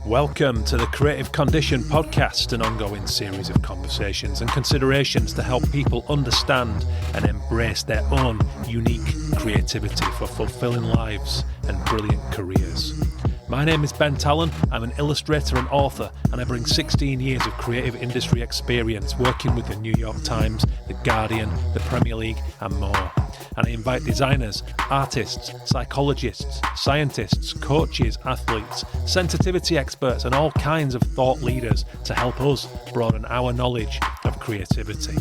Welcome to the Creative Condition podcast, an ongoing series of conversations and considerations to help people understand and embrace their own unique creativity for fulfilling lives and brilliant careers. My name is Ben Talon. I'm an illustrator and author, and I bring 16 years of creative industry experience working with the New York Times, The Guardian, the Premier League, and more. And I invite designers, artists, psychologists, scientists, coaches, athletes, sensitivity experts, and all kinds of thought leaders to help us broaden our knowledge of creativity.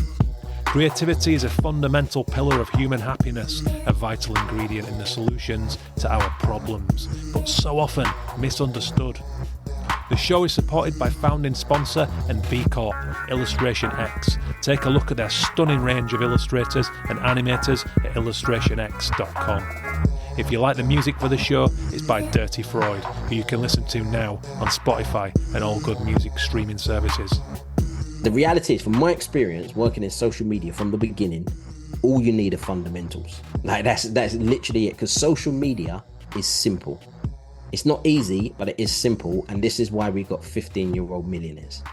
Creativity is a fundamental pillar of human happiness, a vital ingredient in the solutions to our problems, but so often misunderstood. The show is supported by founding sponsor and B Corp, Illustration X. Take a look at their stunning range of illustrators and animators at illustrationx.com. If you like the music for the show, it's by Dirty Freud, who you can listen to now on Spotify and all good music streaming services. The reality is, from my experience working in social media from the beginning, all you need are fundamentals. Like that's literally it, because social media is simple. It's not easy, but it is simple, and this is why we got 15-year-old millionaires.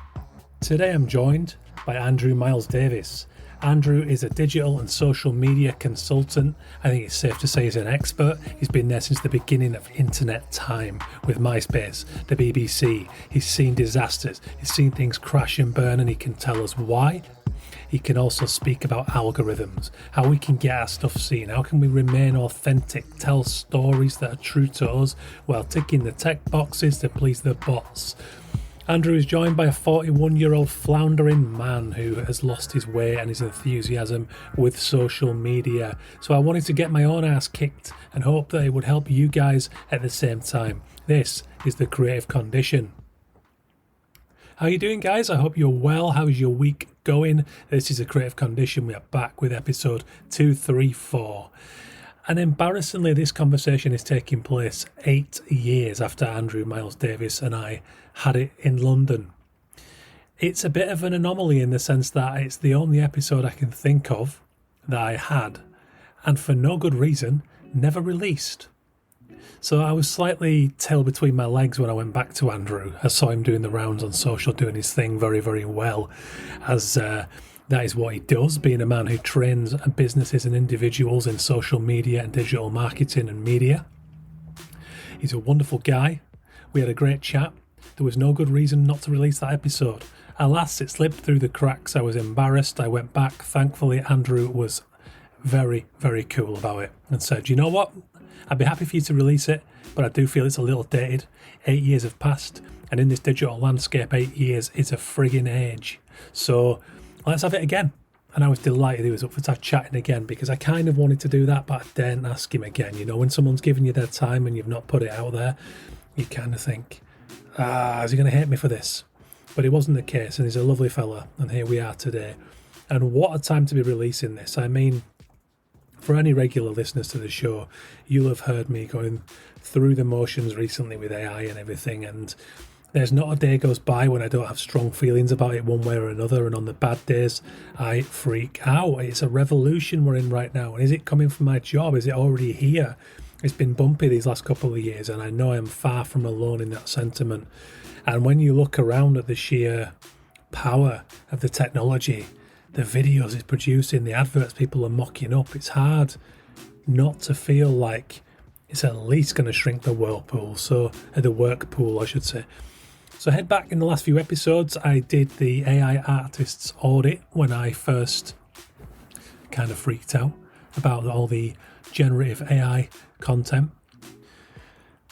Today I'm joined by Andrew Miles Davis. Andrew is a digital and social media consultant. I think it's safe to say he's an expert. He's been there since the beginning of internet time with MySpace, the BBC. He's seen disasters, he's seen things crash and burn, and he can tell us why. He can also speak about algorithms, how we can get our stuff seen, how can we remain authentic, tell stories that are true to us while ticking the tech boxes to please the bots. Andrew is joined by a 41-year-old floundering man who has lost his way and his enthusiasm with social media. So I wanted to get my own ass kicked and hope that it would help you guys at the same time. This is The Creative Condition. How are you doing, guys? I hope you're well. How's your week going? This is The Creative Condition. We are back with episode 234. And embarrassingly, this conversation is taking place 8 years after Andrew Miles Davis and I had it in London. It's a bit of an anomaly in the sense that it's the only episode I can think of that I had, and for no good reason, never released. So I was slightly tail between my legs when I went back to Andrew. I saw him doing the rounds on social, doing his thing very, very well, as that is what he does, being a man who trains businesses and individuals in social media and digital marketing and media. He's a wonderful guy. We had a great chat. There was no good reason not to release that episode. Alas, it slipped through the cracks. I was embarrassed. I went back. Thankfully, Andrew was very, very cool about it and said, you know what? I'd be happy for you to release it, but I do feel it's a little dated. 8 years have passed, and in this digital landscape, 8 years is a frigging age. So let's have it again. And I was delighted he was up for chatting again, because I kind of wanted to do that, but I daren't ask him again. You know, when someone's giving you their time and you've not put it out there, you kind of think, is he going to hate me for this? But it wasn't the case, and he's a lovely fella, and here we are today. And what a time to be releasing this. I mean, for any regular listeners to the show, you'll have heard me going through the motions recently with AI and everything, and there's not a day goes by when I don't have strong feelings about it one way or another, and on the bad days, I freak out. It's a revolution we're in right now, and is it coming from my job? Is it already here? It's been bumpy these last couple of years, and I know I'm far from alone in that sentiment. And when you look around at the sheer power of the technology, the videos it's producing, the adverts people are mocking up, it's hard not to feel like it's at least going to shrink the whirlpool, the work pool, I should say. So head back in the last few episodes, I did the AI artists audit when I first kind of freaked out about all the generative AI content.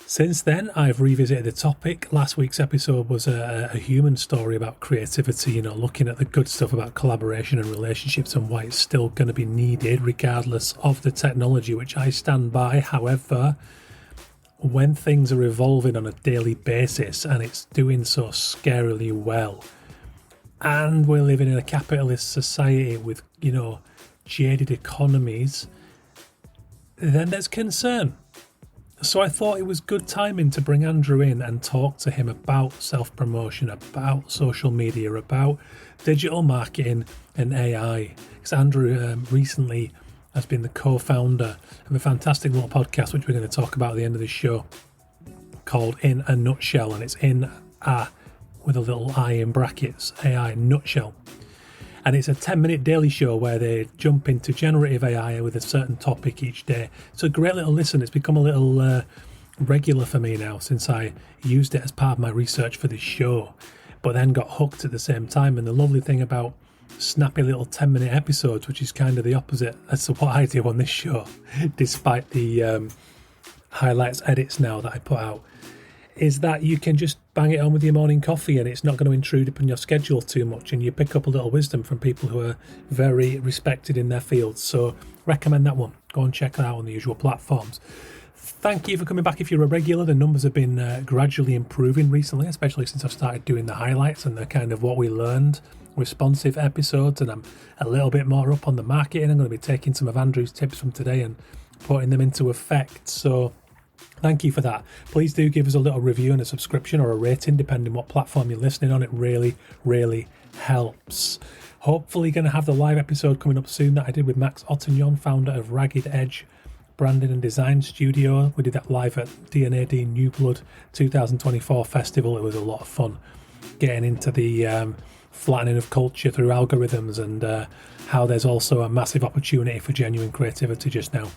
Since then, I've revisited the topic. Last week's episode was a human story about creativity, you know, looking at the good stuff about collaboration and relationships and why it's still going to be needed regardless of the technology, which I stand by. However, when things are evolving on a daily basis and it's doing so scarily well, and we're living in a capitalist society with, you know, jaded economies, then there's concern. So I thought it was good timing to bring Andrew in and talk to him about self-promotion, about social media, about digital marketing and AI. Because Andrew recently has been the co-founder of a fantastic little podcast, which we're going to talk about at the end of the show, called In a Nutshell, and it's in with a little I in brackets, AI nutshell. And it's a 10-minute daily show where they jump into generative AI with a certain topic each day. It's a great little listen. It's become a little regular for me now since I used it as part of my research for this show, but then got hooked at the same time. And the lovely thing about snappy little 10-minute episodes, which is kind of the opposite as to what I do on this show, despite the highlights edits now that I put out, is that you can just bang it on with your morning coffee and it's not going to intrude upon your schedule too much, and you pick up a little wisdom from people who are very respected in their fields. So recommend that one. Go and check that out on the usual platforms. Thank you for coming back if you're a regular. The numbers have been gradually improving recently, especially since I've started doing the highlights and the kind of what we learned responsive episodes, and I'm a little bit more up on the marketing. I'm going to be taking some of Andrew's tips from today and putting them into effect. So thank you for that. Please do give us a little review and a subscription or a rating, depending what platform you're listening on. It really, really helps. Hopefully going to have the live episode coming up soon that I did with Max Ottignon, founder of Ragged Edge Branding and Design Studio. We did that live at D&AD New Blood 2024 festival. It was a lot of fun getting into the flattening of culture through algorithms and how there's also a massive opportunity for genuine creativity just now.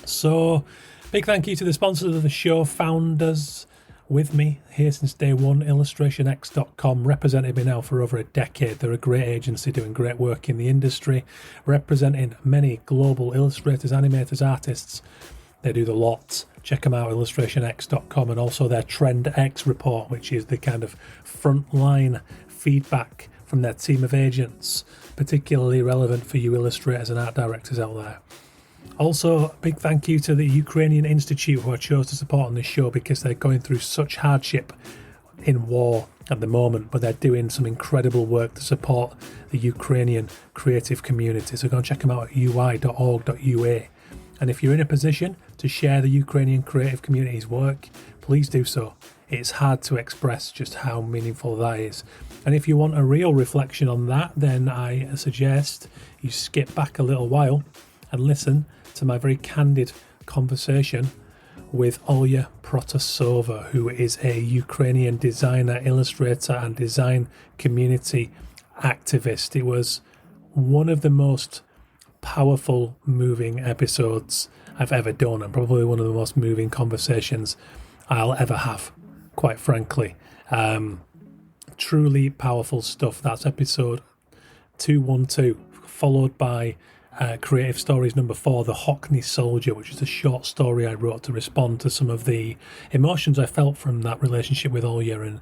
So big thank you to the sponsors of the show, founders with me here since day one. illustrationx.com represented me now for over a decade. They're a great agency doing great work in the industry, representing many global illustrators, animators, artists. They do the lot. Check them out, illustrationx.com, and also their Trend X report, which is the kind of frontline feedback from their team of agents, particularly relevant for you illustrators and art directors out there. Also, big thank you to the Ukrainian Institute, who I chose to support on this show because they're going through such hardship in war at the moment, but they're doing some incredible work to support the Ukrainian creative community. So go and check them out at ui.org.ua. And if you're in a position to share the Ukrainian creative community's work, please do so. It's hard to express just how meaningful that is. And if you want a real reflection on that, then I suggest you skip back a little while and listen to my very candid conversation with Olya Protasova, who is a Ukrainian designer, illustrator, and design community activist. It was one of the most powerful, moving episodes I've ever done, and probably one of the most moving conversations I'll ever have, quite frankly. Truly powerful stuff. That's episode 212, followed by Creative Stories number 4, The Hockney Soldier, which is a short story I wrote to respond to some of the emotions I felt from that relationship with Olya and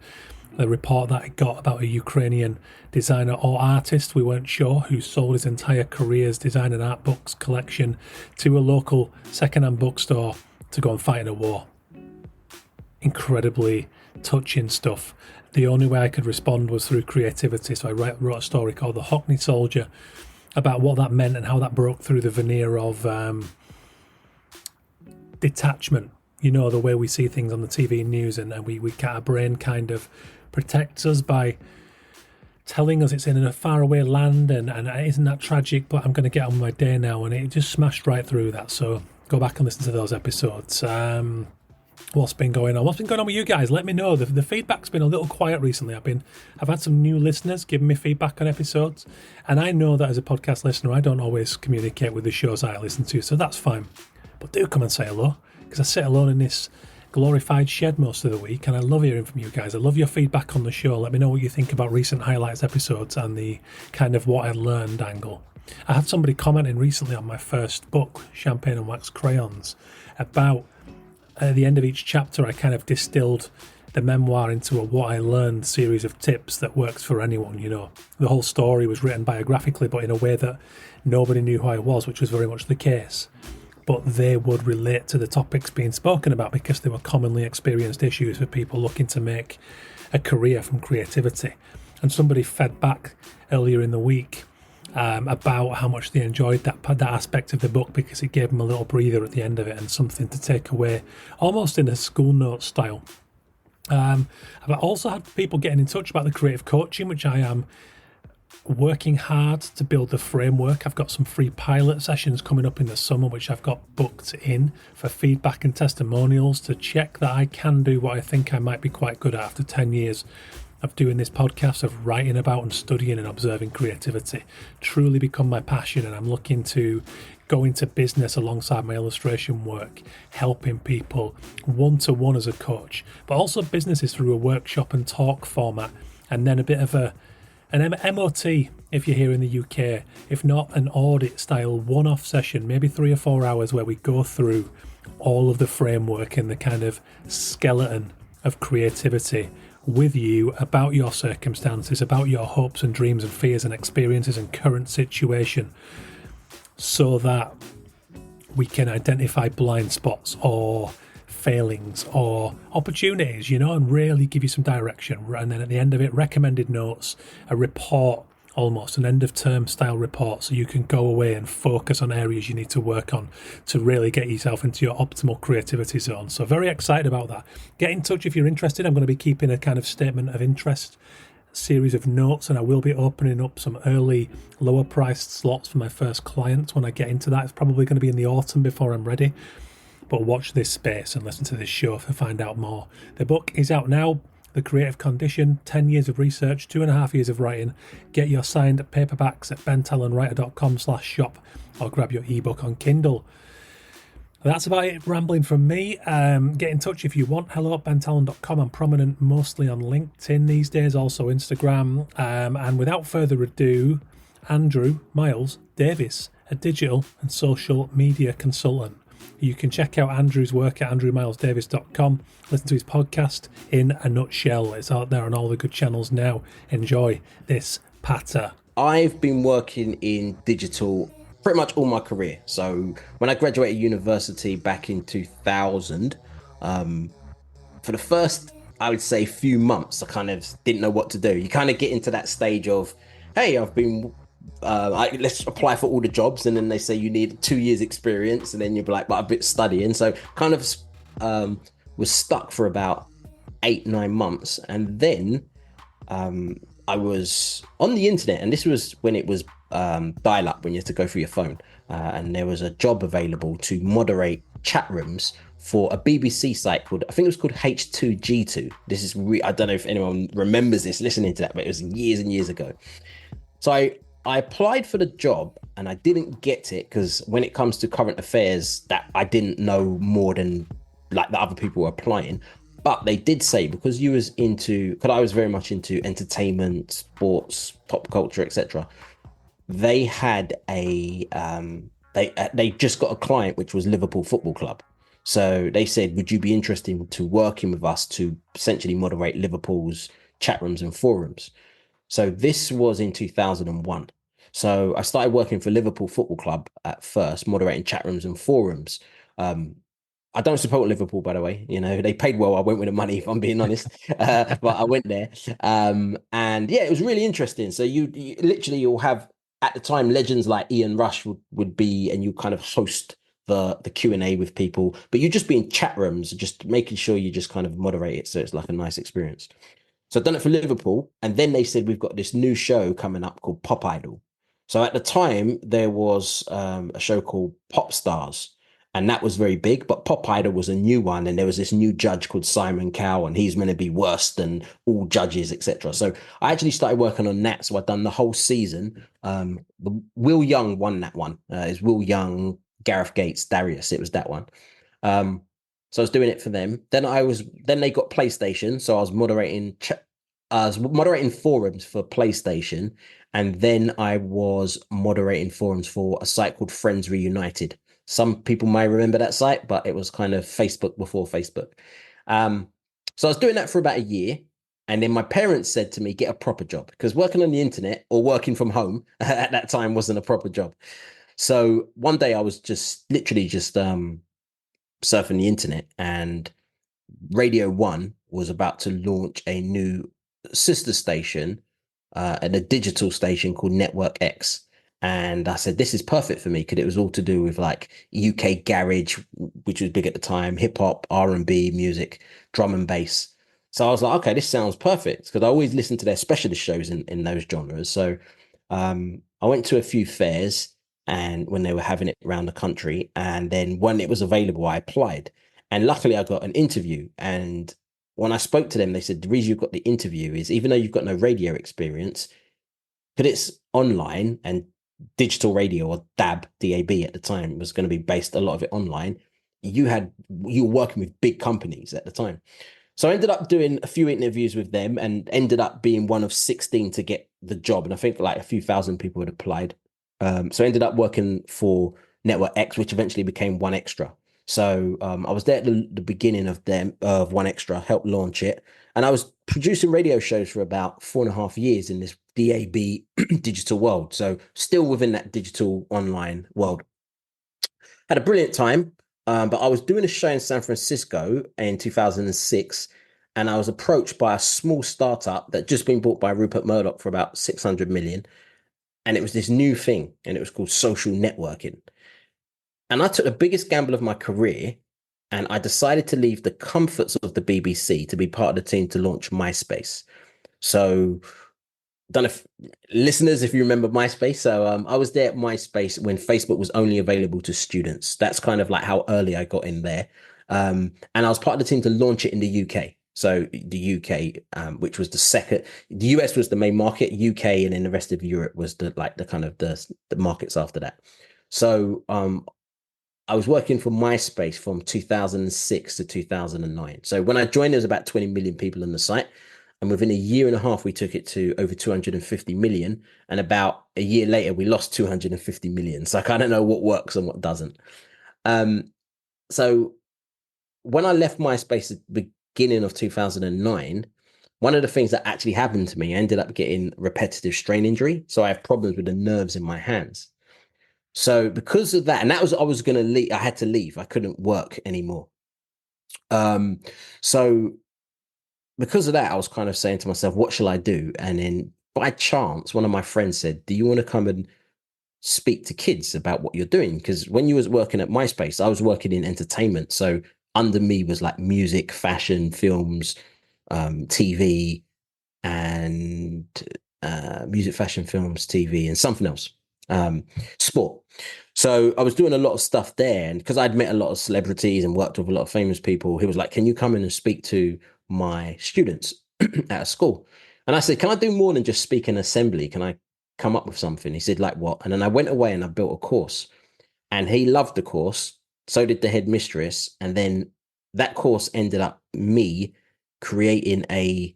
the report that I got about a Ukrainian designer or artist, we weren't sure, who sold his entire career's design and art books collection to a local second-hand bookstore to go and fight in a war. Incredibly touching stuff. The only way I could respond was through creativity, so I wrote a story called The Hockney Soldier about what that meant and how that broke through the veneer of detachment. You know, the way we see things on the TV news, and our brain kind of protects us by telling us it's in a faraway land and isn't that tragic, but I'm going to get on with my day now. And it just smashed right through that. So go back and listen to those episodes. What's been going on? What's been going on with you guys? Let me know. The feedback's been a little quiet recently. I've had some new listeners giving me feedback on episodes, and I know that as a podcast listener, I don't always communicate with the shows I listen to, so that's fine. But do come and say hello, because I sit alone in this glorified shed most of the week, and I love hearing from you guys. I love your feedback on the show. Let me know what you think about recent highlights episodes and the kind of what I learned angle. I had somebody commenting recently on my first book, Champagne and Wax Crayons, about at the end of each chapter I kind of distilled the memoir into a what I learned series of tips that works for anyone. You know, the whole story was written biographically, but in a way that nobody knew who I was, which was very much the case. But they would relate to the topics being spoken about because they were commonly experienced issues for people looking to make a career from creativity. And somebody fed back earlier in the week about how much they enjoyed that aspect of the book because it gave them a little breather at the end of it and something to take away, almost in a school note style. I've also had people getting in touch about the creative coaching, which I am working hard to build the framework. I've got some free pilot sessions coming up in the summer, which I've got booked in for feedback and testimonials to check that I can do what I think I might be quite good at after 10 years of doing this podcast, of writing about and studying and observing creativity. Truly become my passion, and I'm looking to go into business alongside my illustration work, helping people one-to-one as a coach, but also businesses through a workshop and talk format, and then a bit of an MOT if you're here in the UK, if not an audit style one-off session, maybe 3 or 4 hours, where we go through all of the framework and the kind of skeleton of creativity with you, about your circumstances, about your hopes and dreams and fears and experiences and current situation, so that we can identify blind spots or failings or opportunities, and really give you some direction. And then at the end of it, recommended notes, a report, almost an end of term style report, so you can go away and focus on areas you need to work on to really get yourself into your optimal creativity zone. So very excited about that. Get in touch if you're interested. I'm going to be keeping a kind of statement of interest series of notes, and I will be opening up some early lower priced slots for my first clients when I get into that. It's probably going to be in the autumn before I'm ready, but watch this space and listen to this show to find out more. The book is out now, The Creative Condition, 10 years of research, 2.5 years of writing. Get your signed paperbacks at bentalonwriter.com/shop or grab your ebook on Kindle. That's about it, rambling from me. Get in touch if you want. hello@bentalon.com. I'm prominent mostly on LinkedIn these days, also Instagram. And without further ado, Andrew Miles Davis, a digital and social media consultant. You can check out Andrew's work at andrewmilesdavis.com. Listen to his podcast, In a Nutshell. It's out there on all the good channels now. Enjoy this patter. I've been working in digital pretty much all my career. So when I graduated university back in 2000, for the first, I would say, few months, I kind of didn't know what to do. You kind of get into that stage of, hey, let's apply for all the jobs, and then they say you need 2 years experience, and then you're like, but I've been studying. So kind of was stuck for about 8-9 months, and then I was on the internet, and this was when it was dial-up, when you had to go through your phone, and there was a job available to moderate chat rooms for a BBC site called, I think it was called H2G2. This is I don't know if anyone remembers this listening to that, but it was years and years ago. So I applied for the job, and I didn't get it because when it comes to current affairs, that I didn't know more than like the other people were applying. But they did say, because I was very much into entertainment, sports, pop culture, etc. They had they just got a client, which was Liverpool Football Club. So they said, would you be interested to working with us to essentially moderate Liverpool's chat rooms and forums? So this was in 2001. So I started working for Liverpool Football Club at first, moderating chat rooms and forums. I don't support Liverpool, by the way. They paid well. I went with the money, if I'm being honest. But I went there. And yeah, it was really interesting. So you'll have, at the time, legends like Ian Rush would be, and you kind of host the Q&A with people, but you just be in chat rooms, just making sure you just kind of moderate it. So it's like a nice experience. So I've done it for Liverpool. And then they said, we've got this new show coming up called Pop Idol. So at the time, there was a show called Pop Stars, and that was very big. But Pop Idol was a new one, and there was this new judge called Simon Cowell, and he's meant to be worse than all judges, etc. So I actually started working on that. So I've done the whole season. Will Young won that one. It's Will Young, Gareth Gates, Darius. It was that one. So I was doing it for them. Then they got PlayStation, so I was moderating forums for PlayStation, and then I was moderating forums for a site called Friends Reunited. Some people might remember that site, but it was kind of Facebook before Facebook. So I was doing that for about a year, and then my parents said to me, get a proper job, because working on the internet or working from home at that time wasn't a proper job. So one day I was literally surfing the internet, and Radio 1 was about to launch a new sister station and a digital station called Network X. And I said, this is perfect for me, because it was all to do with like UK garage, which was big at the time, hip hop, R&B music, drum and bass. So I was like, okay, this sounds perfect, because I always listen to their specialist shows in those genres. So I went to a few fairs and when they were having it around the country, and then when it was available, I applied. And luckily I got an interview. And when I spoke to them, they said the reason you got the interview is even though you've got no radio experience, but it's online and digital radio or DAB at the time was going to be based a lot of it online. You were working with big companies at the time. So I ended up doing a few interviews with them and ended up being one of 16 to get the job. And I think like a few thousand people had applied. So I ended up working for Network X, which eventually became One Extra. So I was there at the beginning of One Extra, helped launch it. And I was producing radio shows for about 4.5 years in this DAB digital world. So still within that digital online world. Had a brilliant time. But I was doing a show in San Francisco in 2006, and I was approached by a small startup that just been bought by Rupert Murdoch for about 600 million. And it was this new thing, and it was called social networking. And I took the biggest gamble of my career, and I decided to leave the comforts of the BBC to be part of the team to launch MySpace. So don't know if listeners, if you remember MySpace. So I was there at MySpace when Facebook was only available to students. That's kind of like how early I got in there. And I was part of the team to launch it in the UK. So the UK, which was the second, the US was the main market, UK, and then the rest of Europe was the markets after that. So I was working for MySpace from 2006 to 2009. So when I joined, there was about 20 million people on the site. And within a year and a half, we took it to over 250 million. And about a year later, we lost 250 million. So I kind of know what works and what doesn't. So when I left MySpace at the beginning of 2009, one of the things that actually happened to me, I ended up getting repetitive strain injury. So I have problems with the nerves in my hands. So because of that, and that was, I was going to leave, I had to leave. I couldn't work anymore. So because of that, I was kind of saying to myself, what shall I do? And then by chance, one of my friends said, do you want to come and speak to kids about what you're doing? Because when you was working at MySpace, I was working in entertainment. So under me was like music, fashion, films, TV, and music, fashion, films, TV, and something else, sport. So I was doing a lot of stuff there. And because I'd met a lot of celebrities and worked with a lot of famous people, he was like, can you come in and speak to my students at a school? And I said, can I do more than just speak in assembly? Can I come up with something? He said, like what? And then I went away and I built a course, and he loved the course. So did the headmistress. And then that course ended up me creating it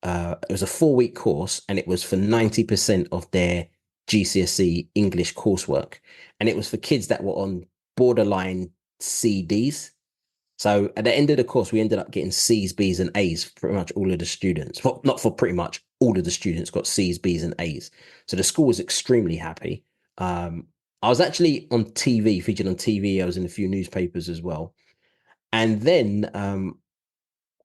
was a 4-week course, and it was for 90% of their GCSE English coursework. And it was for kids that were on borderline CDs. So at the end of the course, we ended up getting C's, B's, and A's for pretty much all of the students. Well, not for pretty much all of the students got C's, B's, and A's. So the school was extremely happy. I was actually on TV, featured on TV. I was in a few newspapers as well. And then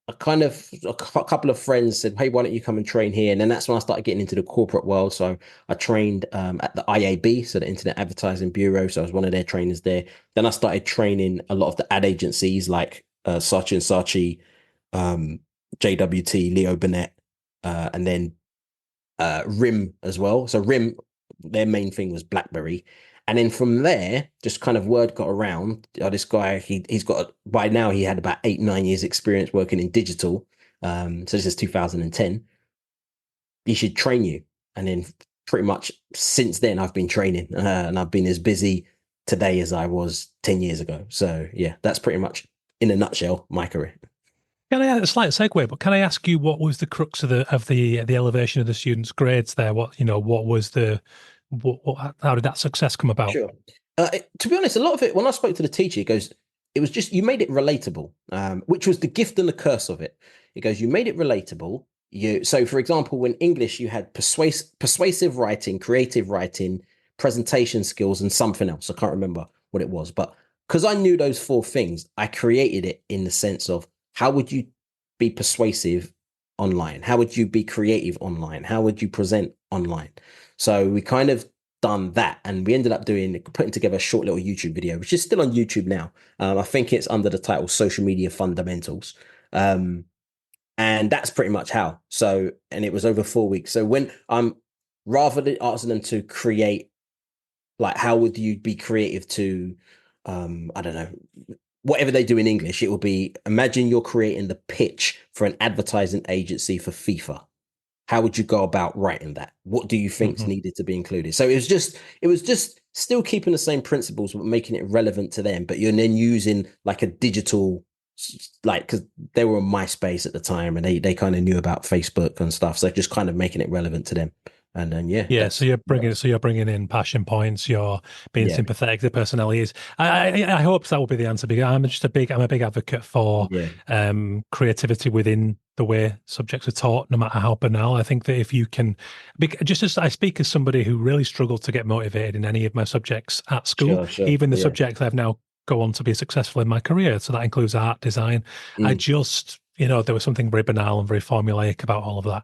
a couple of friends said, hey, why don't you come and train here? And then that's when I started getting into the corporate world. So I trained at the IAB, so the Internet Advertising Bureau. So I was one of their trainers there. Then I started training a lot of the ad agencies like Saatchi & Saatchi, JWT, Leo Burnett, and then RIM as well. So RIM, their main thing was BlackBerry. And then from there, just kind of word got around. This guy, he's got, by now he had about 8-9 years experience working in digital. So this is 2010. He should train you. And then pretty much since then, I've been training and I've been as busy today as I was 10 years ago. So yeah, that's pretty much in a nutshell, my career. Can I add a slight segue? But can I ask you what was the crux of the elevation of the students' grades there? What was the how did that success come about? Sure. To be honest, a lot of it, when I spoke to the teacher, he goes, it was just, you made it relatable, which was the gift and the curse of it. He goes, you made it relatable. So for example, when English, you had persuasive writing, creative writing, presentation skills, and something else. I can't remember what it was, but because I knew those 4 things, I created it in the sense of how would you be persuasive online? How would you be creative online? How would you present online? So we kind of done that, and we ended up putting together a short little YouTube video, which is still on YouTube now. I think it's under the title Social Media Fundamentals. And that's pretty much how. So, and it was over 4 weeks. So when rather than asking them to create, like, how would you be creative to, I don't know, whatever they do in English, it will be, imagine you're creating the pitch for an advertising agency for FIFA. How would you go about writing that? What do you think's Mhm. needed to be included? So it was just still keeping the same principles, but making it relevant to them. But you're then using like a digital, like, because they were on MySpace at the time, and they kind of knew about Facebook and stuff. So just kind of making it relevant to them. And then yeah, Yeah, that's so you're bringing in passion points. You're being yeah, sympathetic to personalities. I hope that will be the answer because I'm a big advocate for yeah, creativity within the way subjects are taught, no matter how banal. I think that if you can, just as I speak as somebody who really struggled to get motivated in any of my subjects at school, sure, sure, even the yeah, subjects I've now go on to be successful in my career. So that includes art, design. I mm, just, there was something very banal and very formulaic about all of that.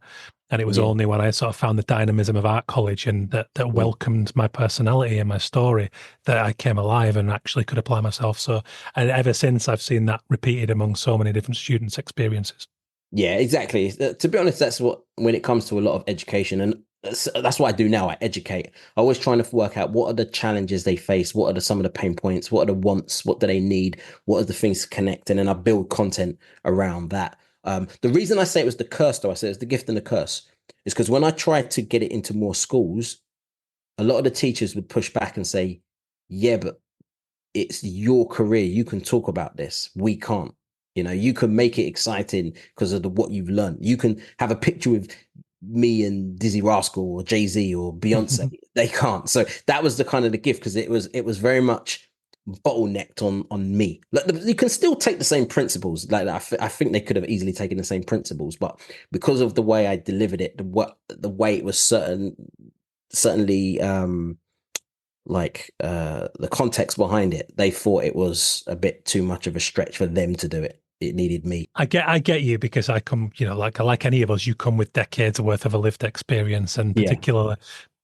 And it was yeah, only when I sort of found the dynamism of art college and that mm, welcomed my personality and my story that I came alive and actually could apply myself. So, and ever since I've seen that repeated among so many different students' experiences. yeah, exactly. To be honest, that's what, when it comes to a lot of education, and that's what I do now. I educate. I always trying to work out what are the challenges they face, what are some of the pain points, what are the wants, what do they need, what are the things to connect, and then I build content around that. The reason I say it was the curse, though, I say it's the gift and the curse, is because when I tried to get it into more schools, a lot of the teachers would push back and say, "Yeah, but it's your career. You can talk about this. We can't. You can make it exciting because of what you've learned. You can have a picture with me and Dizzy Rascal or Jay-Z or Beyonce. They can't." So that was the kind of the gift, because it was very much bottlenecked on me. Like, you can still take the same principles. Like, I think they could have easily taken the same principles, but because of the way I delivered it, the way it was certainly like the context behind it, they thought it was a bit too much of a stretch for them to do it. It needed me. I get you because I come, like any of us, you come with decades worth of a lived experience and Yeah, particular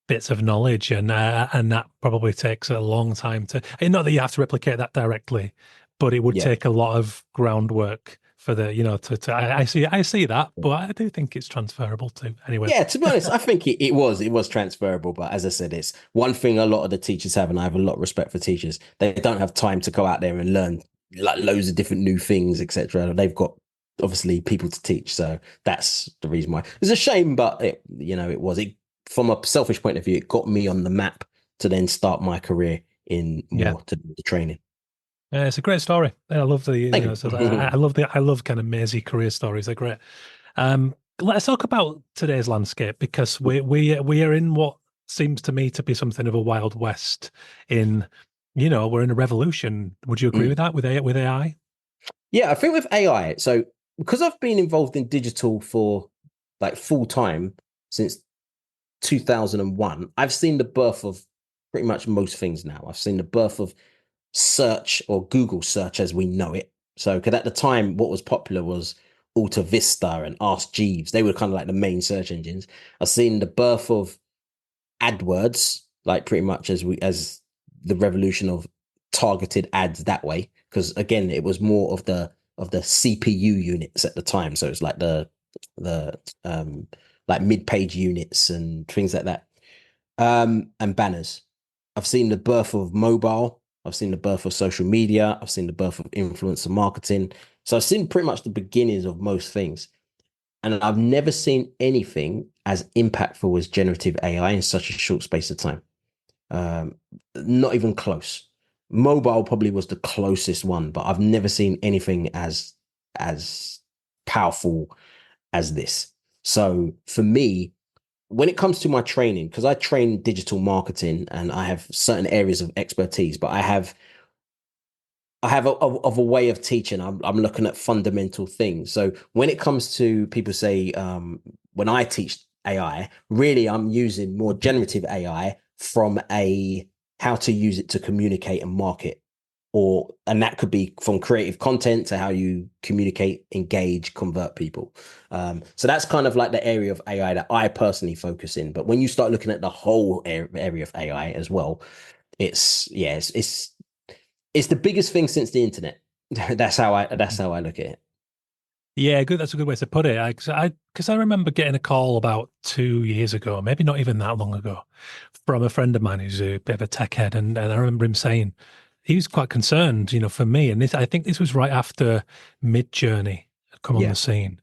bits of knowledge, and that probably takes a long time to. And not that you have to replicate that directly, but it would yeah, take a lot of groundwork for the, I see that, but I do think it's transferable too. Anyway, yeah. To be honest, I think it was transferable, but as I said, it's one thing a lot of the teachers have, and I have a lot of respect for teachers. They don't have time to go out there and learn like loads of different new things, etc. They've got obviously people to teach, so that's the reason why. It's a shame, but it from a selfish point of view, it got me on the map to then start my career in yeah. more to the training. It's a great story. I love the, Thank so you. I love kind of mazy career stories. They're great. Let's talk about today's landscape because we are in what seems to me to be something of a wild west. In, we're in a revolution. Would you agree with that with AI? Yeah, I think with AI, so because I've been involved in digital for like full time since 2001, I've seen the birth of pretty much most things now. I've seen the birth of search, or Google search as we know it. So, because at the time, what was popular was Alta Vista and Ask Jeeves. They were kind of like the main search engines. I've seen the birth of AdWords, like pretty much as the revolution of targeted ads that way. Because again, it was more of the CPU units at the time. So it's like the like mid-page units and things like that. And banners. I've seen the birth of mobile. I've seen the birth of social media. I've seen the birth of influencer marketing. So I've seen pretty much the beginnings of most things. And I've never seen anything as impactful as generative AI in such a short space of time. Um, Not even close. Mobile probably was the closest one, but I've never seen anything as powerful as this. So for me, when it comes to my training, because I train digital marketing and I have certain areas of expertise, but I have of a way of teaching. I'm looking at fundamental things. So when it comes to people say, when I teach AI, really I'm using more generative AI from a how to use it to communicate and market, and that could be from creative content to how you communicate, engage, convert people. So that's kind of like the area of AI that I personally focus in. But when you start looking at the whole area of AI as well, it's yeah, it's the biggest thing since the internet. That's how I look at it. Yeah, good. That's a good way to put it. Because I remember getting a call about 2 years ago, maybe not even that long ago, from a friend of mine who's a bit of a tech head, and I remember him saying he was quite concerned, for me. And I think this was right after Midjourney had come on Yeah. the scene.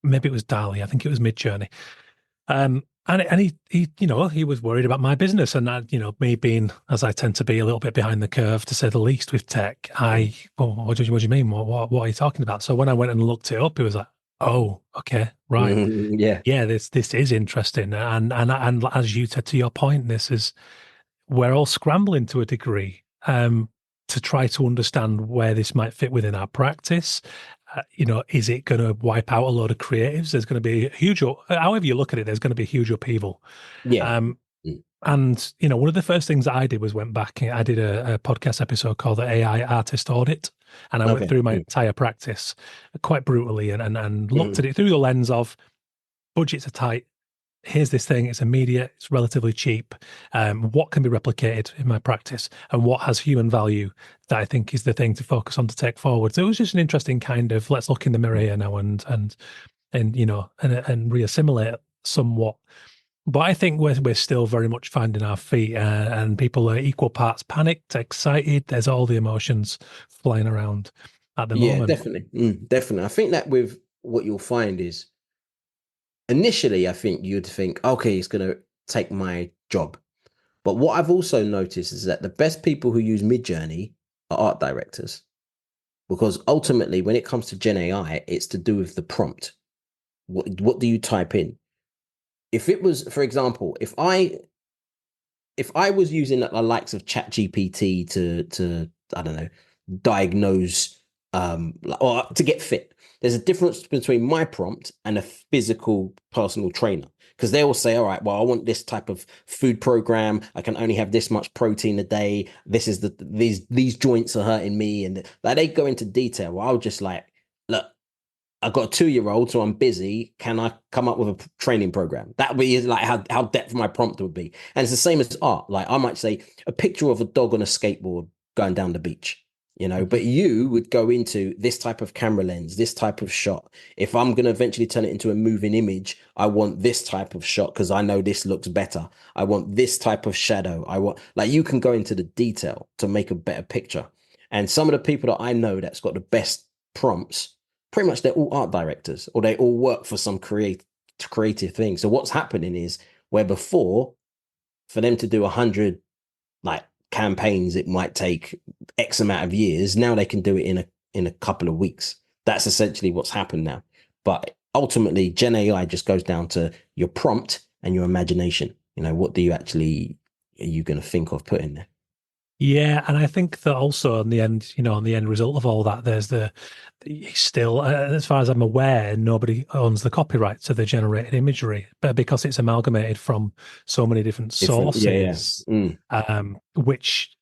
Maybe it was Dali. I think it was Midjourney. And he was worried about my business, and that, me being, as I tend to be, a little bit behind the curve, to say the least, with tech. What do you mean? What are you talking about? So when I went and looked it up, it was like, oh, okay, right, Yeah. yeah, this is interesting, and as you said, to your point, we're all scrambling to a degree, to try to understand where this might fit within our practice. Is it going to wipe out a load of creatives? There's going to be a huge, however you look at it, there's going to be huge upheaval. Yeah. Um, and, one of the first things I did was went back and I did a podcast episode called the AI Artist Audit. And I went through my entire practice quite brutally and looked at it through the lens of budgets are tight. Here's this thing, it's immediate, it's relatively cheap. What can be replicated in my practice, and what has human value that I think is the thing to focus on to take forward. So it was just an interesting kind of, let's look in the mirror here now and reassimilate somewhat. But I think we're still very much finding our feet, and people are equal parts panicked, excited. There's all the emotions flying around at the moment. Definitely. Definitely. I think that with what you'll find is, initially, I think you'd think, okay, it's going to take my job. But what I've also noticed is that the best people who use Midjourney are art directors. Because ultimately, when it comes to Gen AI, it's to do with the prompt. What do you type in? If it was, for example, if I was using the likes of ChatGPT to I don't know, diagnose or to get fit, there's a difference between my prompt and a physical personal trainer, because they will say, all right, well, I want this type of food program. I can only have this much protein a day. This is these joints are hurting me. And like, they go into detail. Well, I'll just like, look, I've got a 2-year-old, so I'm busy. Can I come up with a training program? That would be like how depth my prompt would be. And it's the same as art. Like I might say a picture of a dog on a skateboard going down the beach, but you would go into this type of camera lens, this type of shot. If I'm going to eventually turn it into a moving image, I want this type of shot because I know this looks better. I want this type of shadow. You can go into the detail to make a better picture. And some of the people that I know that's got the best prompts, pretty much they're all art directors, or they all work for some creative thing. So what's happening is, where before, for them to do 100 like campaigns, it might take X amount of years. Now they can do it in a couple of weeks. That's essentially what's happened now. But ultimately, Gen AI just goes down to your prompt and your imagination. What are you going to think of putting there? Yeah, and I think that also on the end result of all that, there's still, as far as I'm aware, nobody owns the copyright to the generated imagery, but because it's amalgamated from so many different sources, which,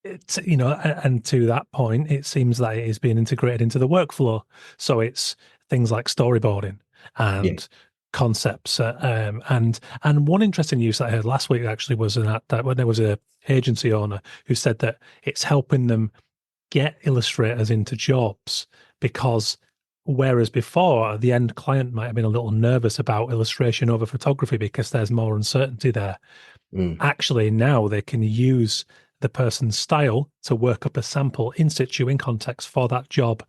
and to that point, it seems that it is being integrated into the workflow. So it's things like storyboarding and concepts, and one interesting use that I heard last week actually was that when there was a agency owner who said that it's helping them get illustrators into jobs, because whereas before the end client might have been a little nervous about illustration over photography because there's more uncertainty there, actually now they can use the person's style to work up a sample in situ, in context, for that job,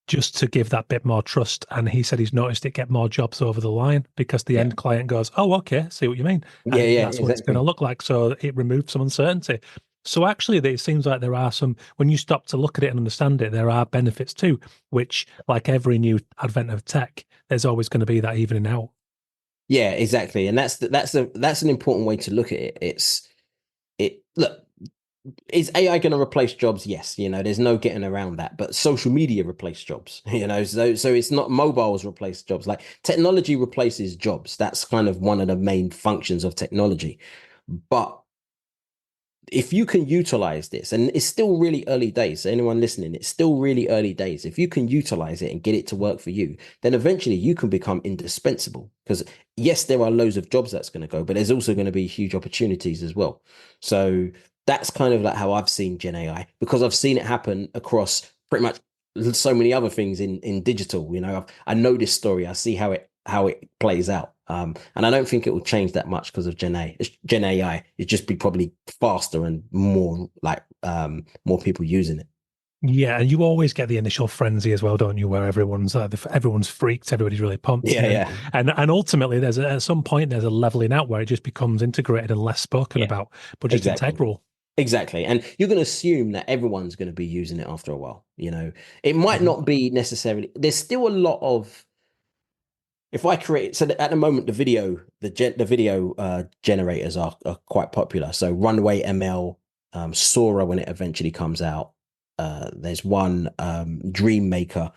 just to give that bit more trust. And he said he's noticed it get more jobs over the line because the end client goes, oh, okay, see what you mean. And that's what it's going to look like. So it removed some uncertainty. So actually, it seems like there are some, when you stop to look at it and understand it, there are benefits too, which, like every new advent of tech, there's always going to be that evening out. Yeah, exactly. And that's an important way to look at it. Look, is AI going to replace jobs? Yes, there's no getting around that. But social media replace jobs, so it's not mobiles replace jobs. Like technology replaces jobs. That's kind of one of the main functions of technology. But if you can utilize this, and it's still really early days, so anyone listening, it's still really early days. If you can utilize it and get it to work for you, then eventually you can become indispensable. Because yes, there are loads of jobs that's going to go, but there's also going to be huge opportunities as well. So that's kind of like how I've seen Gen AI, because I've seen it happen across pretty much so many other things in digital. I know this story. I see how it plays out. And I don't think it will change that much because of Gen AI. It just be probably faster and more more people using it. Yeah, and you always get the initial frenzy as well, don't you? Where everyone's freaked, everybody's really pumped, Yeah, yeah, and ultimately at some point there's a leveling out where it just becomes integrated and less spoken yeah, about, but just exactly. integral. Exactly. And you're going to assume that everyone's going to be using it after a while. It might not be necessarily, there's still a lot of, if I create, so at the moment, the video generators are quite popular. So Runway ML, Sora, when it eventually comes out, there's one, Dream Maker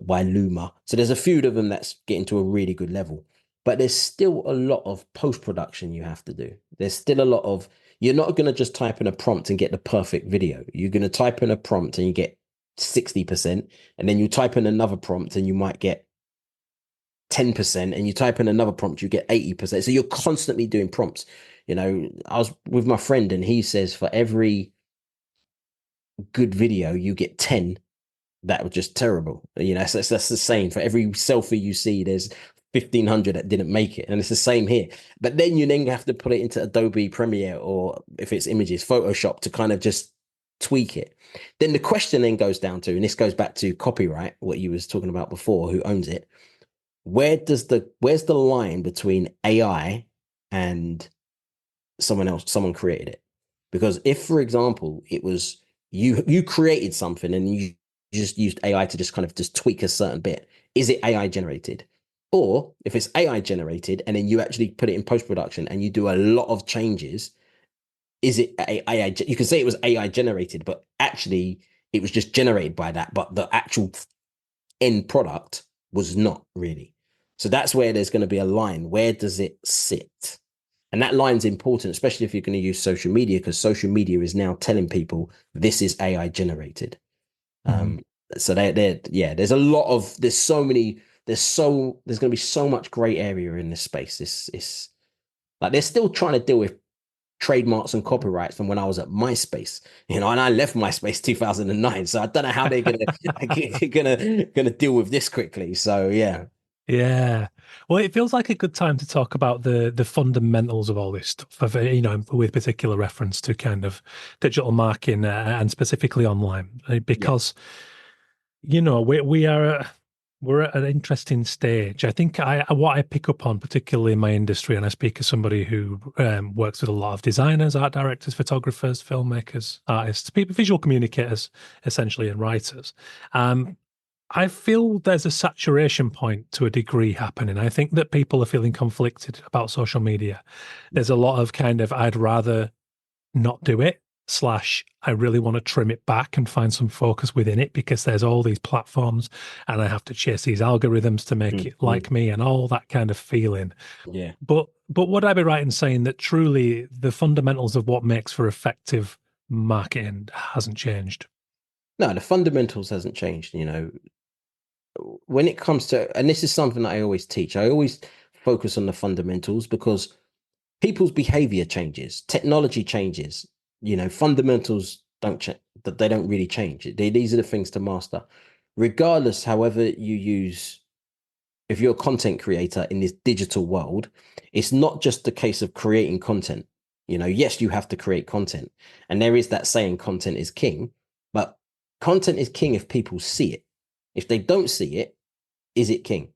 by Luma. So there's a few of them that's getting to a really good level, but there's still a lot of post-production you have to do. There's still a lot of, you're not going to just type in a prompt and get the perfect video. You're going to type in a prompt and you get 60%, and then you type in another prompt and you might get 10%, and you type in another prompt, you get 80%. So you're constantly doing prompts. I was with my friend and he says for every good video, you get 10 that were just terrible. So that's the same. For every selfie you see, there's 1,500 that didn't make it. And it's the same here. But then you have to put it into Adobe Premiere, or if it's images, Photoshop, to kind of just tweak it. Then the question then goes down to, and this goes back to copyright, what you was talking about before, who owns it? Where's the line between AI and someone created it? Because if, for example, it was you created something and you just used AI to just tweak a certain bit, is it AI generated? Or if it's AI generated and then you actually put it in post-production and you do a lot of changes, is it AI? You can say it was AI generated, but actually it was just generated by that, but the actual end product was not really. So that's where there's going to be a line. Where does it sit? And that line's important, especially if you're going to use social media, because social media is now telling people this is AI generated. So there's a lot of, there's going to be so much gray area in this space. It's like they're still trying to deal with trademarks and copyrights from when I was at MySpace, and I left MySpace 2009. So I don't know how they're gonna deal with this quickly. So yeah. Yeah. Well, it feels like a good time to talk about the fundamentals of all this stuff, with particular reference to kind of digital marketing and specifically online, because, we're at an interesting stage. I think what I pick up on, particularly in my industry, and I speak as somebody who works with a lot of designers, art directors, photographers, filmmakers, artists, people, visual communicators, essentially, and writers. I feel there's a saturation point to a degree happening. I think that people are feeling conflicted about social media. There's a lot of kind of, I'd rather not do it, / I really want to trim it back and find some focus within it because there's all these platforms and I have to chase these algorithms to make it like me and all that kind of feeling. Yeah. But would I be right in saying that truly the fundamentals of what makes for effective marketing hasn't changed? No, the fundamentals hasn't changed. When it comes to, and this is something that I always teach, I always focus on the fundamentals because people's behavior changes, technology changes, fundamentals don't change, they don't really change. These are the things to master. Regardless, however you use, if you're a content creator in this digital world, it's not just the case of creating content. Yes, you have to create content. And there is that saying, content is king, but content is king if people see it. If they don't see it, is it king?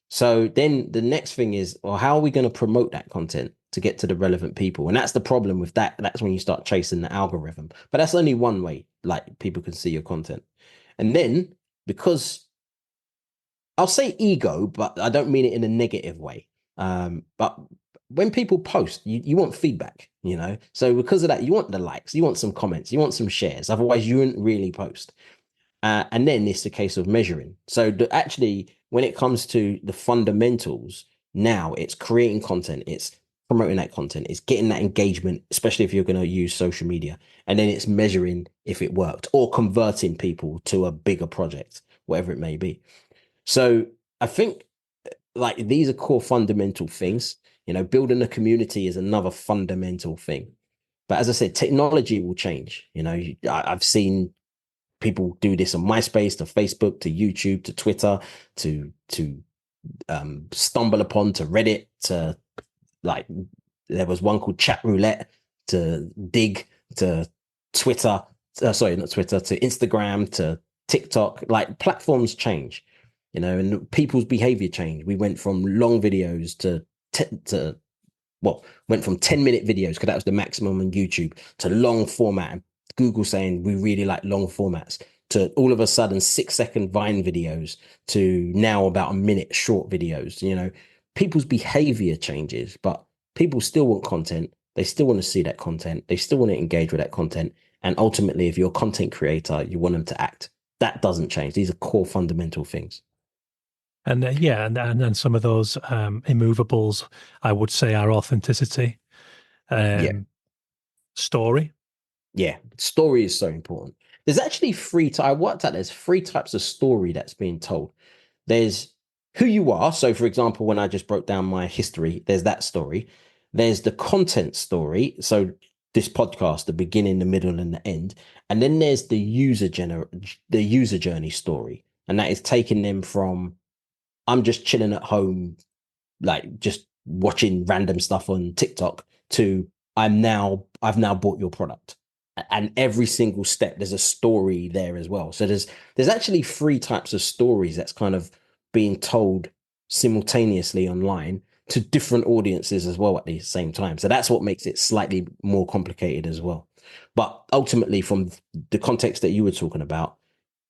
So then the next thing is, well, how are we going to promote that content to get to the relevant people? And that's the problem with that. That's when you start chasing the algorithm. But that's only one way, like, people can see your content. And then, because I'll say ego, but I don't mean it in a negative way. But when people post, you want feedback, So because of that, you want the likes, you want some comments, you want some shares. Otherwise, you wouldn't really post. And then it's a case of measuring. So actually, when it comes to the fundamentals, now it's creating content, it's promoting that content, it's getting that engagement, especially if you're going to use social media. And then it's measuring if it worked or converting people to a bigger project, whatever it may be. So I think like these are core fundamental things. Building a community is another fundamental thing. But as I said, technology will change. I've seen people do this on MySpace, to Facebook, to YouTube, to Twitter, to stumble upon, to Reddit, to like there was one called Chat Roulette, to Dig, to Twitter, sorry, not Twitter, to Instagram, to TikTok. Like platforms change, and people's behavior change. We went from long videos went from 10-minute videos, because that was the maximum on YouTube, to long format, and Google saying we really like long formats, to all of a sudden 6-second Vine videos, to now about a minute short videos. People's behavior changes, but people still want content. They still want to see that content. They still want to engage with that content. And ultimately, if you're a content creator, you want them to act. That doesn't change. These are core fundamental things. And and some of those immovables, I would say, are authenticity, story. Yeah, story is so important. There's actually I worked out there's 3 types of story that's being told. There's who you are. So, for example, when I just broke down my history, there's that story. There's the content story. So this podcast, the beginning, the middle, and the end. And then there's the user journey story. And that is taking them from, I'm just chilling at home, like just watching random stuff on TikTok, to I've now bought your product. And every single step, there's a story there as well. So there's actually 3 types of stories that's kind of being told simultaneously online to different audiences as well at the same time. So that's what makes it slightly more complicated as well. But ultimately, from the context that you were talking about,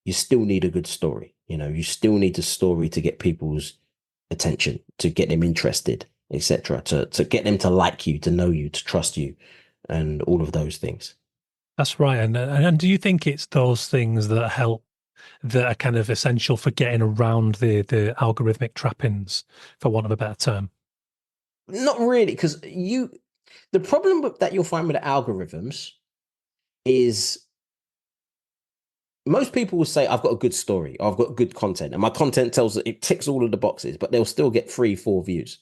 you still need a good story. You still need a story to get people's attention, to get them interested, etc., to get them to like you, to know you, to trust you, and all of those things. That's right. And do you think it's those things that are kind of essential for getting around the algorithmic trappings, for want of a better term? Not really, because the problem that you'll find with the algorithms is most people will say, I've got a good story, or I've got good content, and my content tells that it ticks all of the boxes, but they'll still get 3-4 views.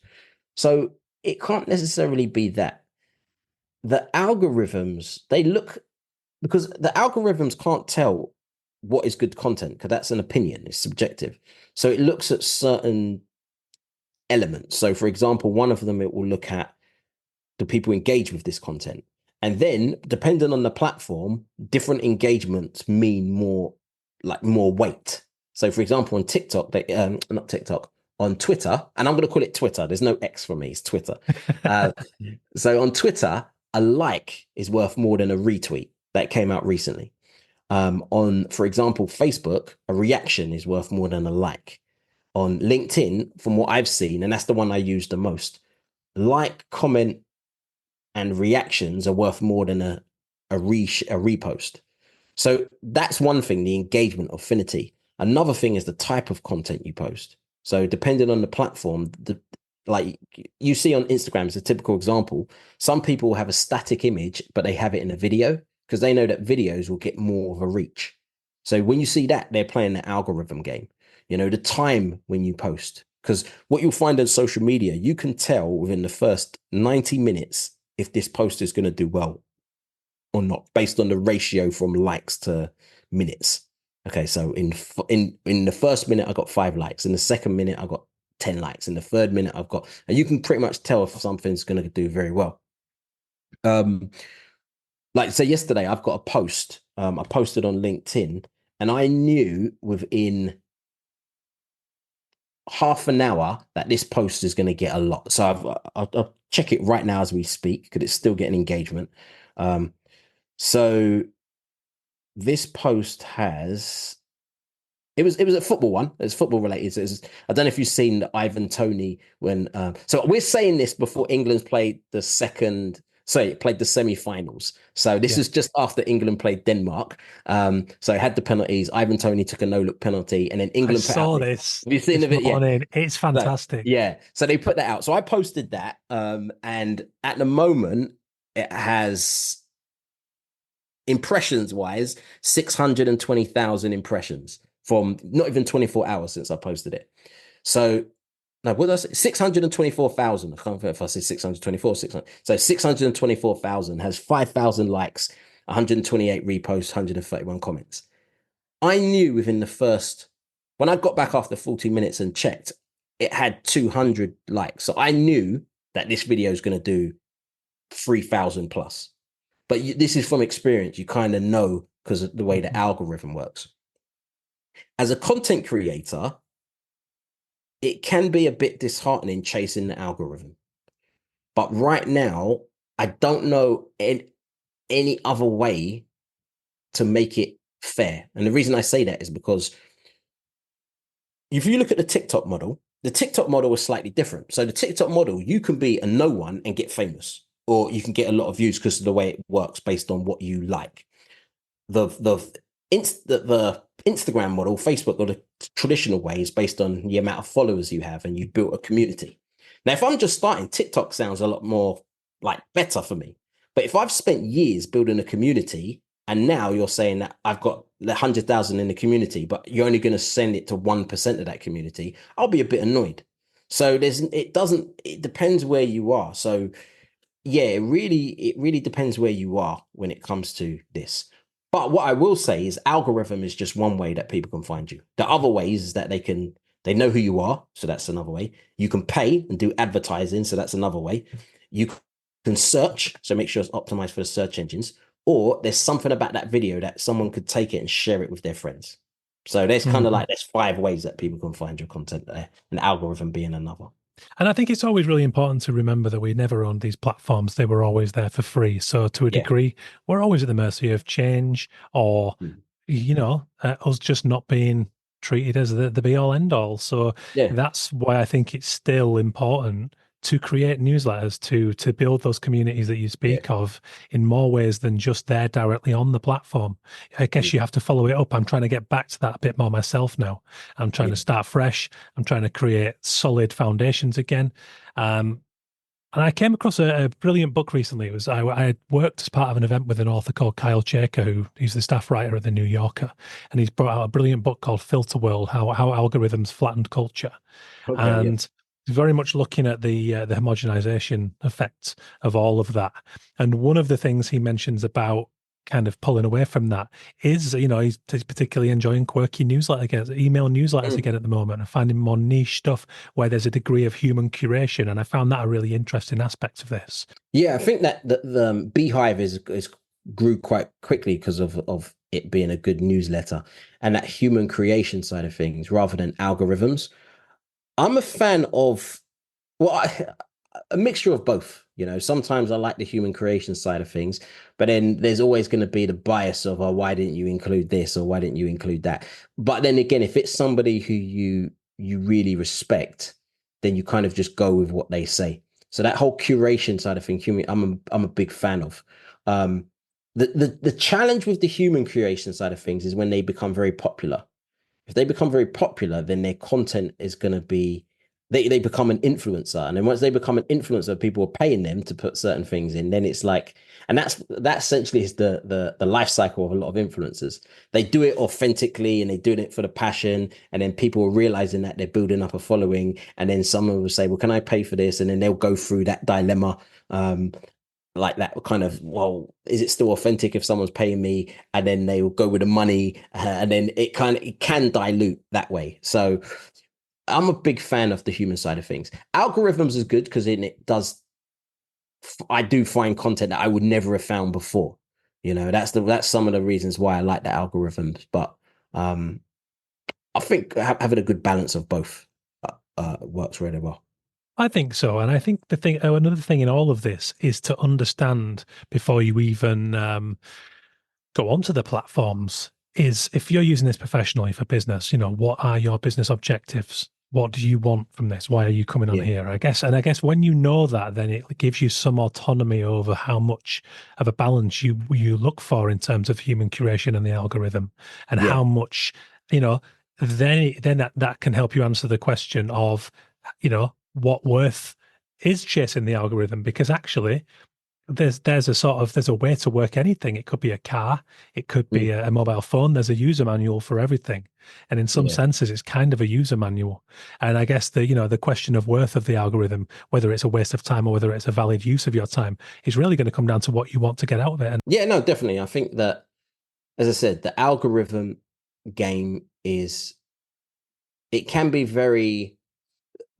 So it can't necessarily be that. The algorithms, because the algorithms can't tell what is good content, because that's an opinion, it's subjective. So it looks at certain elements. So for example, one of them, it will look at the people engage with this content. And then depending on the platform, different engagements mean more weight. So for example, on TikTok, not TikTok, on Twitter, and I'm going to call it Twitter. There's no X for me, it's Twitter. So on Twitter, a like is worth more than a retweet. That came out recently. On, for example, Facebook, a reaction is worth more than a like. On LinkedIn, from what I've seen, and that's the one I use the most, like, comment, and reactions are worth more than a repost. So that's one thing, the engagement, affinity. Another thing is the type of content you post. So depending on the platform, like you see on Instagram, it's a typical example. Some people have a static image, but they have it in a video, because they know that videos will get more of a reach. So when you see that, they're playing the algorithm game. The time when you post, because what you'll find on social media, you can tell within the first 90 minutes if this post is going to do well or not, based on the ratio from likes to minutes. Okay, so in the first minute, I got 5 likes. In the second minute, I got 10 likes. In the third minute, and you can pretty much tell if something's going to do very well. Like, so yesterday, I've got a post. I posted on LinkedIn, and I knew within half an hour that this post is going to get a lot. So I'll check it right now as we speak, because it's still getting engagement. So this post it was a football one. It's football related. I don't know if you've seen Ivan Toney when. So we're saying this before England's played the semi-finals. So this is just after England played Denmark. So it had the penalties. Ivan Toney took a no-look penalty, and then England. I saw this. Have you seen the video? Yeah. It's fantastic. So they put that out. So I posted that, and at the moment it has, impressions-wise, 620,000 impressions from not even 24 hours since I posted it. So. No, what did I say? 624,000. I can't remember if I said 624, 600. So 624,000 has 5,000 likes, 128 reposts, 131 comments. I knew within the first, when I got back after 40 minutes and checked, it had 200 likes. So I knew that this video is going to do 3,000 plus. But this is from experience. You kind of know because of the way the algorithm works. As a content creator, it can be a bit disheartening chasing the algorithm. But right now, I don't know any other way to make it fair. And the reason I say that is because if you look at the TikTok model is slightly different. So the TikTok model, you can be a no one and get famous, or you can get a lot of views because of the way it works based on what you like. The Instagram model, Facebook, or the traditional way is based on the amount of followers you have and you built a community. Now, if I'm just starting, TikTok sounds a lot more like better for me. But if I've spent years building a community and now you're saying that I've got 100,000 in the community, but you're only going to send it to 1% of that community, I'll be a bit annoyed. So it depends where you are. So yeah, it really depends where you are when it comes to this. But what I will say is algorithm is just one way that people can find you. The other ways is that they know who you are. So that's another way. You can pay and do advertising. So that's another way. You can search. So make sure it's optimized for the search engines. Or there's something about that video that someone could take it and share it with their friends. So there's kind of like, there's 5 ways that people can find your content there, and algorithm being another. And I think it's always really important to remember that we never owned these platforms. They were always there for free. So to a degree, we're always at the mercy of change or, us just not being treated as the be all end all. So that's why I think it's still important to create newsletters, to build those communities that you speak of in more ways than just there directly on the platform. I guess you have to follow it up. I'm trying to get back to that a bit more myself now. I'm trying to start fresh. I'm trying to create solid foundations again. And I came across a brilliant book recently. It was I had worked as part of an event with an author called Kyle Chaker, who's the staff writer at the New Yorker, and he's brought out a brilliant book called Filter World: How Algorithms Flattened Culture. Very much looking at the homogenization effects of all of that. And one of the things he mentions about kind of pulling away from that is, he's particularly enjoying quirky email newsletters again at the moment, and finding more niche stuff where there's a degree of human curation. And I found that a really interesting aspect of this. Yeah, I think that the Beehive is grew quite quickly because of it being a good newsletter and that human creation side of things rather than algorithms. I'm a fan of, a mixture of both. Sometimes I like the human creation side of things, but then there's always going to be the bias of, why didn't you include this or why didn't you include that? But then again, if it's somebody who you really respect, then you kind of just go with what they say. So that whole curation side of things, I'm a big fan of. The challenge with the human creation side of things is when they become very popular. If they become very popular, then their content is going to be, they become an influencer. And then once they become an influencer, people are paying them to put certain things in. Then it's like, and that essentially is the life cycle of a lot of influencers. They do it authentically and they do it for the passion. And then people are realizing that they're building up a following. And then someone will say, well, can I pay for this? And then they'll go through that dilemma. Like that kind of, well, is it still authentic if someone's paying me? And then they will go with the money, and then it can dilute that way. So I'm a big fan of the human side of things. Algorithms is good because I do find content that I would never have found before. That's some of the reasons why I like the algorithms. But I think having a good balance of both works really well. I think so. And I think another thing in all of this is to understand before you even go onto the platforms is, if you're using this professionally for business, what are your business objectives? What do you want from this? Why are you coming on here? I guess when you know that, then it gives you some autonomy over how much of a balance you look for in terms of human curation and the algorithm, and how much, then that can help you answer the question of, what worth is chasing the algorithm, because actually there's a way to work anything. It could be a car, it could be a mobile phone. There's a user manual for everything, and in some senses it's kind of a user manual. And I guess the question of worth of the algorithm, whether it's a waste of time or whether it's a valid use of your time, is really going to come down to what you want to get out of it. Yeah, no, definitely. I think that, as I said, the algorithm game is it can be very.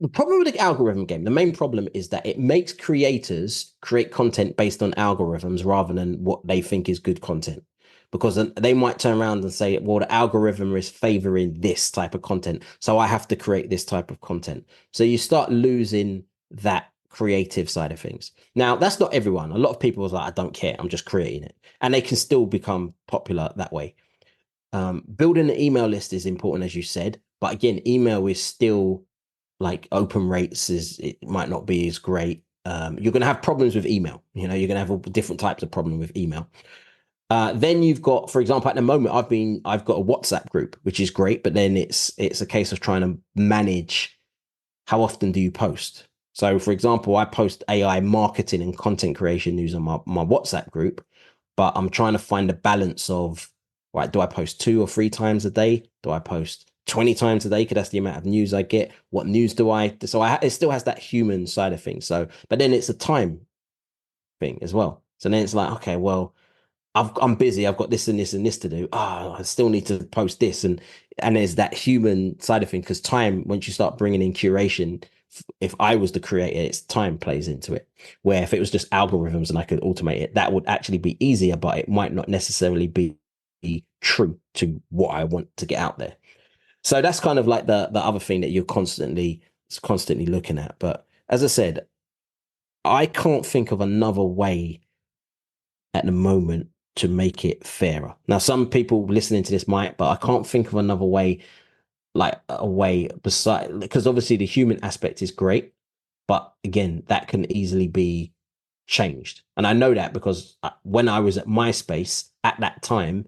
The problem with the algorithm game, the main problem is that it makes creators create content based on algorithms rather than what they think is good content. Because they might turn around and say, well, the algorithm is favoring this type of content, so I have to create this type of content. So you start losing that creative side of things. Now, that's not everyone. A lot of people are like, I don't care, I'm just creating it. And they can still become popular that way. Building an email list is important, as you said. But again, email is still like open rates it might not be as great. You're going to have problems with email. You're going to have all different types of problem with email. Then you've got, for example, at the moment, I've got a WhatsApp group, which is great, but then it's a case of trying to manage how often do you post. So, for example, I post AI marketing and content creation news on my WhatsApp group, but I'm trying to find a balance of, right, do I post 2 or 3 times a day? Do I post 20 times a day? Because that's the amount of news I get. What news do I? So it still has that human side of things. So, but then it's a time thing as well. So then it's like, okay, well, I'm busy. I've got this and this and this to do. I still need to post this, and there's that human side of thing, because time. Once you start bringing in curation, if I was the creator, it's time plays into it. Where if it was just algorithms and I could automate it, that would actually be easier, but it might not necessarily be true to what I want to get out there. So that's kind of like the other thing that you're constantly looking at. But as I said, I can't think of another way at the moment to make it fairer. Now, some people listening to this might, but I can't think of another way, like a way beside, because obviously the human aspect is great, but again, that can easily be changed. And I know that because when I was at MySpace at that time,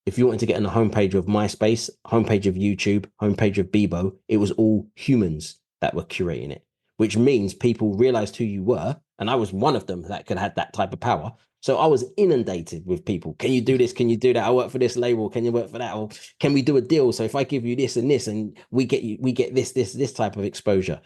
if you wanted to get on the homepage of MySpace, homepage of YouTube, homepage of Bebo, it was all humans that were curating it, which means people realized who you were. And I was one of them that could have that type of power. So I was inundated with people. Can you do this? Can you do that? I work for this label. Can you work for that? Or can we do a deal? So if I give you this and this, and we get this type of exposure.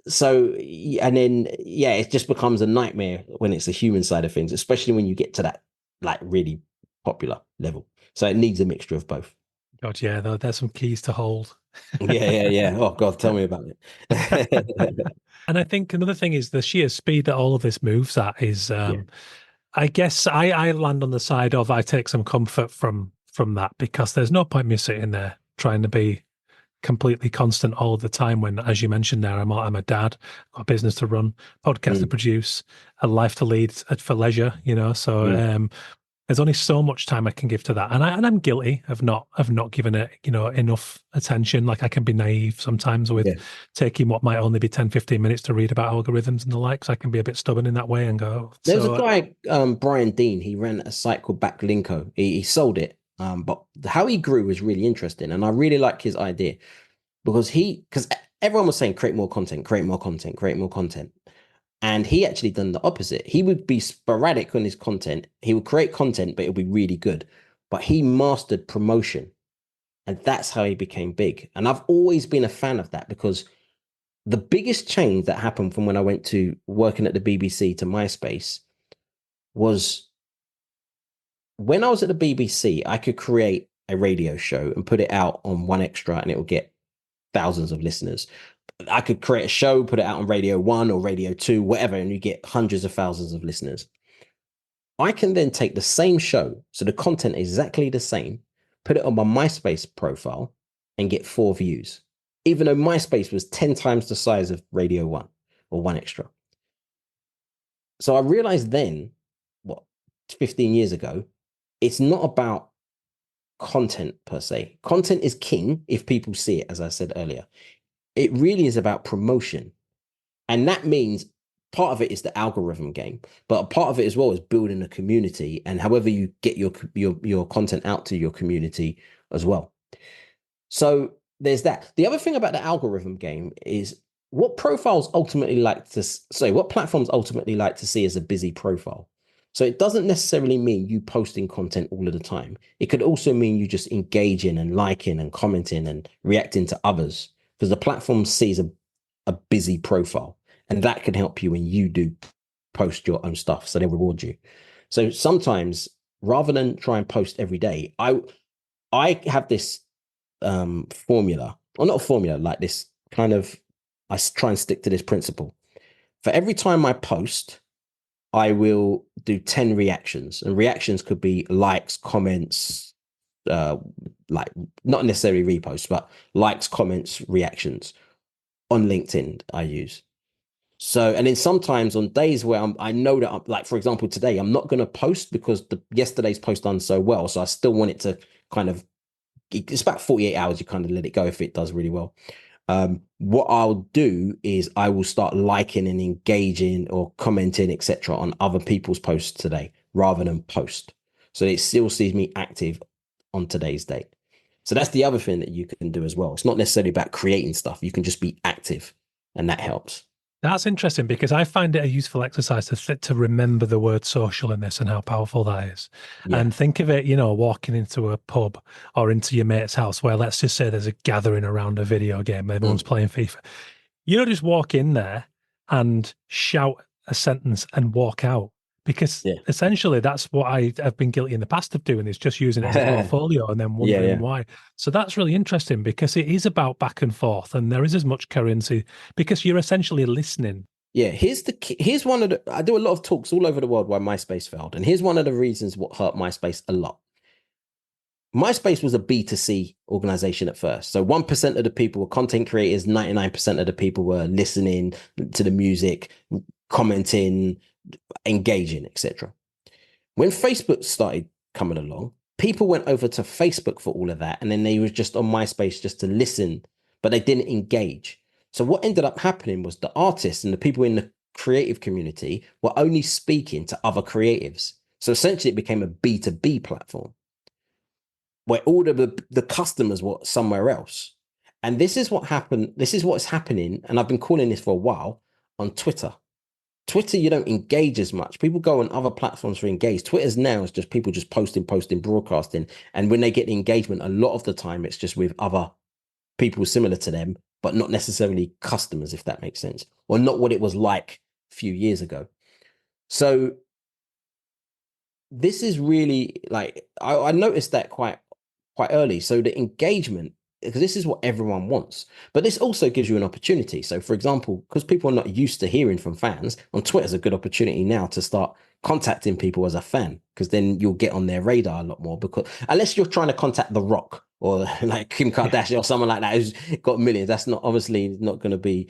So, and then, yeah, it just becomes a nightmare when it's the human side of things, especially when you get to that like really popular level. So it needs a mixture of both. God, yeah, there's some keys to hold. Yeah. Oh God, tell me about it. And I think another thing is the sheer speed that all of this moves at is, I guess I land on the side of I take some comfort from that, because there's no point me sitting there trying to be completely constant all the time when, as you mentioned there, I'm a dad, got a business to run, podcast to produce, a life to lead for leisure, so there's only so much time I can give to that, and I'm guilty of not giving it enough attention. Like I can be naive sometimes with taking what might only be 10-15 minutes to read about algorithms and the likes. I can be a bit stubborn in that way and go. There's a guy, Brian Dean. He ran a site called Backlinko. He sold it, but how he grew was really interesting, and I really like his idea because everyone was saying create more content, create more content, create more content. And he actually done the opposite. He would be sporadic on his content. He would create content, but it would be really good. But he mastered promotion. And that's how he became big. And I've always been a fan of that, because the biggest change that happened from when I went to working at the BBC to MySpace was when I was at the BBC, I could create a radio show and put it out on 1Xtra and it would get thousands of listeners. I could create a show, put it out on Radio 1 or Radio 2, whatever, and you get hundreds of thousands of listeners. I can then take the same show, so the content is exactly the same, put it on my MySpace profile and get 4 views, even though MySpace was 10 times the size of Radio 1 or 1Xtra. So I realized then, 15 years ago, it's not about content per se. Content is king if people see it, as I said earlier. It really is about promotion. And that means part of it is the algorithm game, but a part of it as well is building a community, and however you get your content out to your community as well. So there's that. The other thing about the algorithm game is what platforms ultimately like to see as a busy profile. So it doesn't necessarily mean you posting content all of the time. It could also mean you just engaging and liking and commenting and reacting to others, because the platform sees a busy profile, and that can help you when you do post your own stuff. So they reward you. So sometimes, rather than try and post every day, I have this formula, or not a formula, like this kind of, try and stick to this principle. For every time I post, I will do 10 reactions, and reactions could be likes, comments, like not necessarily reposts, but likes, comments, reactions on LinkedIn I use. So, and then sometimes on days where I know that I'm, like, for example, today, I'm not going to post because yesterday's post done so well. So I still want it to kind of, it's about 48 hours. You kind of let it go if it does really well. What I'll do is I will start liking and engaging or commenting, etc., on other people's posts today rather than post. So it still sees me active on today's date. So that's the other thing that you can do as well. It's not necessarily about creating stuff. You can just be active, and that helps. That's interesting because I find it a useful exercise to remember the word social in this and how powerful that is. Yeah. And think of it, walking into a pub or into your mate's house where, let's just say, there's a gathering around a video game, everyone's playing FIFA. You don't just walk in there and shout a sentence and walk out, because essentially that's what I have been guilty in the past of doing, is just using it as a portfolio and then wondering why. So that's really interesting because it is about back and forth, and there is as much currency because you're essentially listening. Yeah, here's one of the, I do a lot of talks all over the world why MySpace failed, and here's one of the reasons what hurt MySpace a lot. MySpace was a B2C organization at first. So 1% of the people were content creators, 99% of the people were listening to the music, commenting, engaging, etc. When Facebook started coming along, people went over to Facebook for all of that, and then they were just on MySpace just to listen, but they didn't engage. So what ended up happening was the artists and the people in the creative community were only speaking to other creatives. So essentially it became a B2B platform where all of the customers were somewhere else. And this is what happened. This is what's happening. And I've been calling this for a while on Twitter. Twitter, you don't engage as much. People go on other platforms for engage. Twitter's now is just people just posting, broadcasting. And when they get the engagement, a lot of the time it's just with other people similar to them, but not necessarily customers, if that makes sense, or not what it was like a few years ago. So this is really like, I noticed that quite early. So the engagement, because this is what everyone wants, but this also gives you an opportunity. So for example, because people are not used to hearing from fans, on Twitter is a good opportunity now to start contacting people as a fan, because then you'll get on their radar a lot more, because unless you're trying to contact The Rock or like Kim Kardashian or someone like that who's got millions, that's not obviously not going to be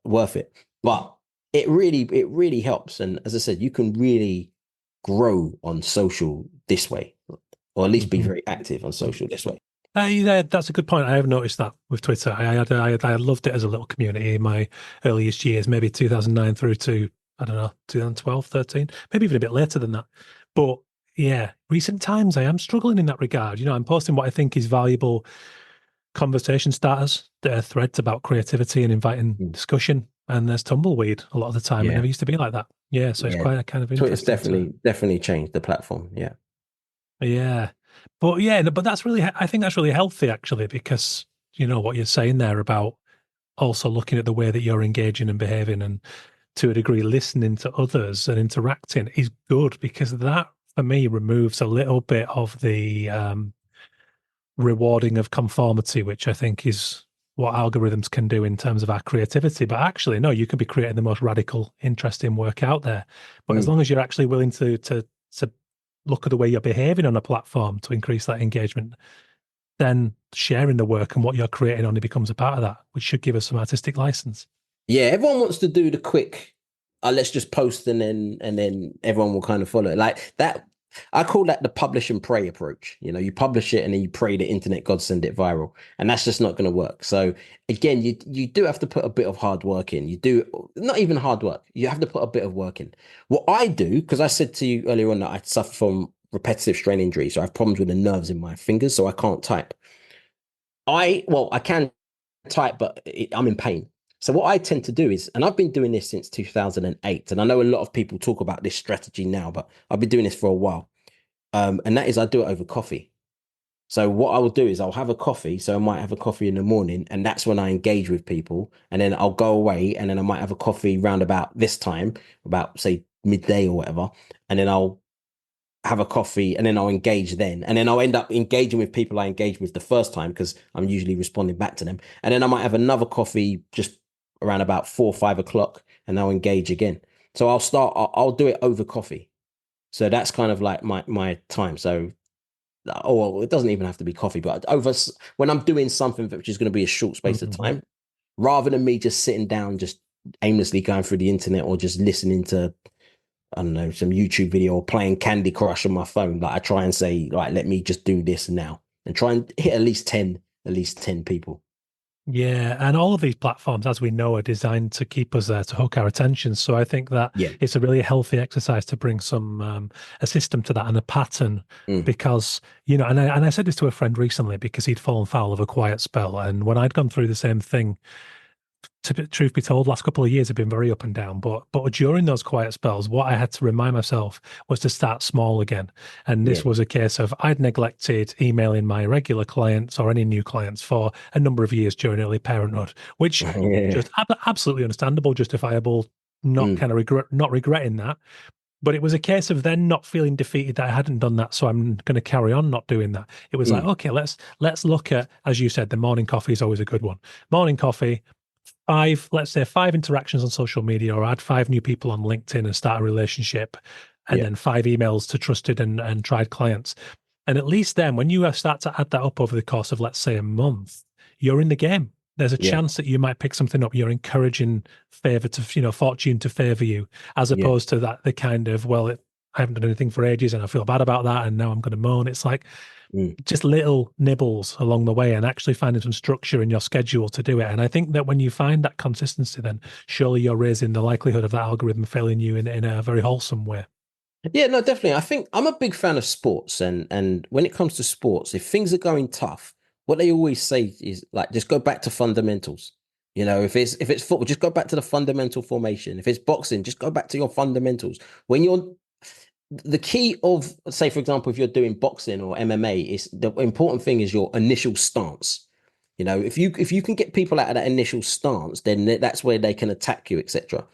worth it. But it really helps. And as I said, you can really grow on social this way, or at least be very active on social this way. Yeah, that's a good point. I have noticed that with Twitter. I loved it as a little community in my earliest years, maybe 2009 through to, I don't know, 2012, 13, maybe even a bit later than that. But yeah, recent times I am struggling in that regard. I'm posting what I think is valuable conversation starters, threads about creativity and inviting discussion. And there's tumbleweed a lot of the time. It never used to be like that. Yeah, so it's quite a kind of interesting. Twitter's definitely changed the platform. Yeah. Yeah. But that's really, I think that's really healthy actually, because what you're saying there about also looking at the way that you're engaging and behaving, and to a degree listening to others and interacting is good, because that for me removes a little bit of the rewarding of conformity, which I think is what algorithms can do in terms of our creativity. But actually, no, you can be creating the most radical, interesting work out there. But as long as you're actually willing to look at the way you're behaving on a platform to increase that engagement, then sharing the work and what you're creating only becomes a part of that, which should give us some artistic license. Yeah, everyone wants to do the quick, let's just post and then everyone will kind of follow it. Like that, I call that the publish and pray approach. You publish it and then you pray the internet God send it viral, and that's just not going to work. So again, you do have to put a bit of hard work in. You do, not even hard work, you have to put a bit of work in. What I do, because I said to you earlier on that I suffer from repetitive strain injury, so I have problems with the nerves in my fingers, so I can't type. I can type, but I'm in pain. So what I tend to do is, and I've been doing this since 2008, and I know a lot of people talk about this strategy now, but I've been doing this for a while. And that is, I do it over coffee. So what I will do is I'll have a coffee. So I might have a coffee in the morning, and that's when I engage with people. And then I'll go away, and then I might have a coffee round about this time, about say midday or whatever. And then I'll have a coffee, and then I'll engage then. And then I'll end up engaging with people I engaged with the first time because I'm usually responding back to them. And then I might have another coffee just around about 4 or 5 o'clock, and I'll engage again. So I'll do it over coffee. So that's kind of like my time. So, or it doesn't even have to be coffee, but when I'm doing something which is going to be a short space of time, rather than me just sitting down, just aimlessly going through the internet or just listening to, I don't know, some YouTube video or playing Candy Crush on my phone. Like I try and say, like, let me just do this now and try and hit at least 10 people. Yeah, and all of these platforms, as we know, are designed to keep us there, to hook our attention. So I think that it's a really healthy exercise to bring some a system to that and a pattern, because, you know, and I said this to a friend recently because he'd fallen foul of a quiet spell, and when I'd gone through the same thing, truth be told, last couple of years have been very up and down. But during those quiet spells, what I had to remind myself was to start small again. And this was a case of I'd neglected emailing my regular clients or any new clients for a number of years during early parenthood, which just absolutely understandable, justifiable, not kind of not regretting that. But it was a case of then not feeling defeated that I hadn't done that, so I'm going to carry on not doing that. It was like, okay, let's look at, as you said, the morning coffee is always a good one. Morning coffee. Let's say 5 interactions on social media, or add 5 new people on LinkedIn and start a relationship, and then 5 emails to trusted and tried clients. And at least then when you start to add that up over the course of, let's say, a month, you're in the game. There's a chance that you might pick something up. You're encouraging fortune to favor you, as opposed to the kind of, I haven't done anything for ages and I feel bad about that and now I'm going to moan. It's like, just little nibbles along the way, and actually finding some structure in your schedule to do it. And I think that when you find that consistency, then surely you're raising the likelihood of that algorithm failing you in a very wholesome way. Yeah, no, definitely. I think I'm a big fan of sports, and when it comes to sports, if things are going tough, what they always say is like, just go back to fundamentals. You know, if it's football, just go back to the fundamental formation. If it's boxing, just go back to your fundamentals. The key of, say, for example, if you're doing boxing or MMA, is the important thing is your initial stance. You know, if you can get people out of that initial stance, then that's where they can attack you, etc.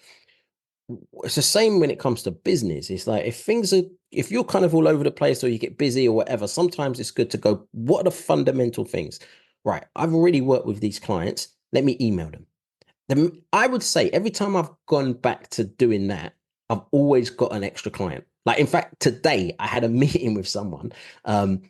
It's the same when it comes to business. It's like if you're kind of all over the place or you get busy or whatever, sometimes it's good to go, what are the fundamental things? Right, I've already worked with these clients. Let me email them. Then I would say every time I've gone back to doing that, I've always got an extra client. Like, in fact, today I had a meeting with someone an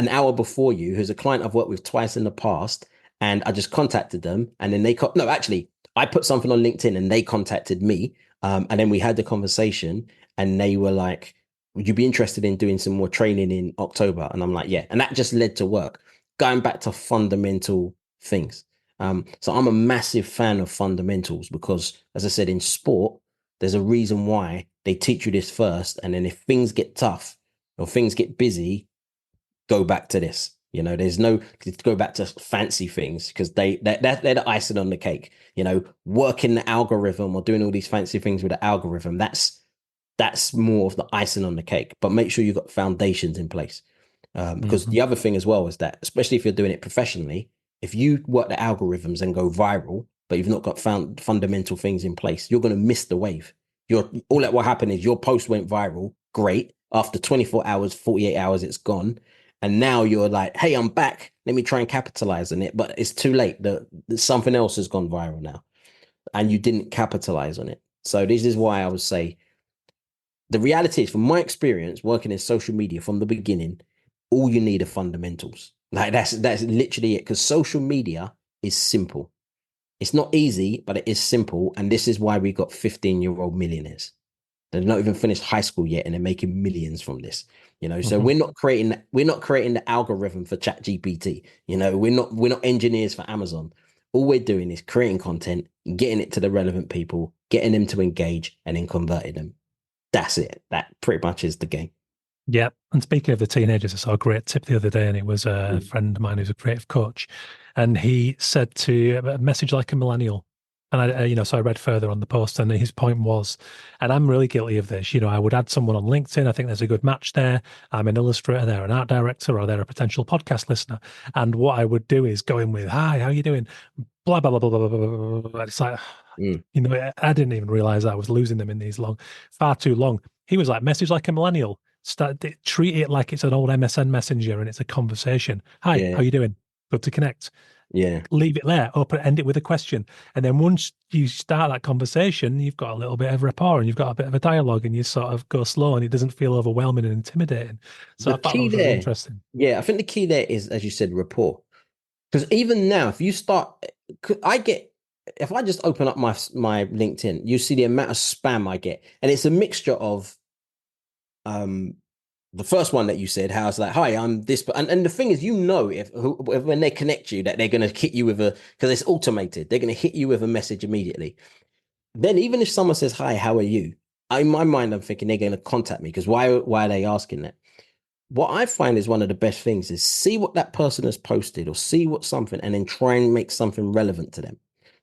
hour before you, who's a client I've worked with twice in the past. And I just contacted them. And then I put something on LinkedIn and they contacted me. And then we had the conversation and they were like, would you be interested in doing some more training in October? And I'm like, yeah. And that just led to work, going back to fundamental things. So I'm a massive fan of fundamentals because, as I said, in sport, there's a reason why they teach you this first. And then if things get tough or things get busy, go back to this. You know, there's no go back to fancy things because they're the icing on the cake. You know, working the algorithm or doing all these fancy things with the algorithm, that's more of the icing on the cake. But make sure you've got foundations in place. Because the other thing as well is that, especially if you're doing it professionally, if you work the algorithms and go viral, but you've not got fundamental things in place, you're going to miss the wave. All that will happen is your post went viral. Great. After 24 hours, 48 hours, it's gone. And now you're like, hey, I'm back. Let me try and capitalize on it. But it's too late. Something else has gone viral now. And you didn't capitalize on it. So this is why I would say the reality is, from my experience working in social media from the beginning, all you need are fundamentals. Like that's literally it. Because social media is simple. It's not easy, but it is simple. And this is why we got 15-year-old millionaires. They've not even finished high school yet, and they're making millions from this. You know, so we're not creating the algorithm for ChatGPT. You know, we're not engineers for Amazon. All we're doing is creating content, getting it to the relevant people, getting them to engage, and then converting them. That's it. That pretty much is the game. Yeah. And speaking of the teenagers, I saw a great tip the other day, and it was a friend of mine who's a creative coach. And he said to message like a millennial. And so I read further on the post, and his point was, and I'm really guilty of this, I would add someone on LinkedIn. I think there's a good match there. I'm an illustrator, they're an art director, or they're a potential podcast listener. And what I would do is go in with, hi, how are you doing? Blah, blah, blah, blah, blah, blah, blah. It's like, I didn't even realize I was losing them in these far too long. He was like, message like a millennial. treat it like it's an old MSN messenger and it's a conversation. Hi, Yeah. how you doing? Good to connect. Yeah. Leave it there, end it with a question. And then once you start that conversation, you've got a little bit of rapport and you've got a bit of a dialogue, and you sort of go slow and it doesn't feel overwhelming and intimidating. So The I thought that key was really there, interesting. yeah, I think the key there is, as you said, rapport. Because even now, if you start, if I just open up my LinkedIn, you see the amount of spam I get, and it's a mixture of, the first one that you said, how it's like, hi, I'm this, and the thing is, if when they connect you, that they're going to hit you with because it's automated, they're going to hit you with a message immediately. Then even if someone says, hi, how are you? In my mind, I'm thinking they're going to contact me, because why are they asking that? What I find is one of the best things is see what that person has posted or see what something, and then try and make something relevant to them.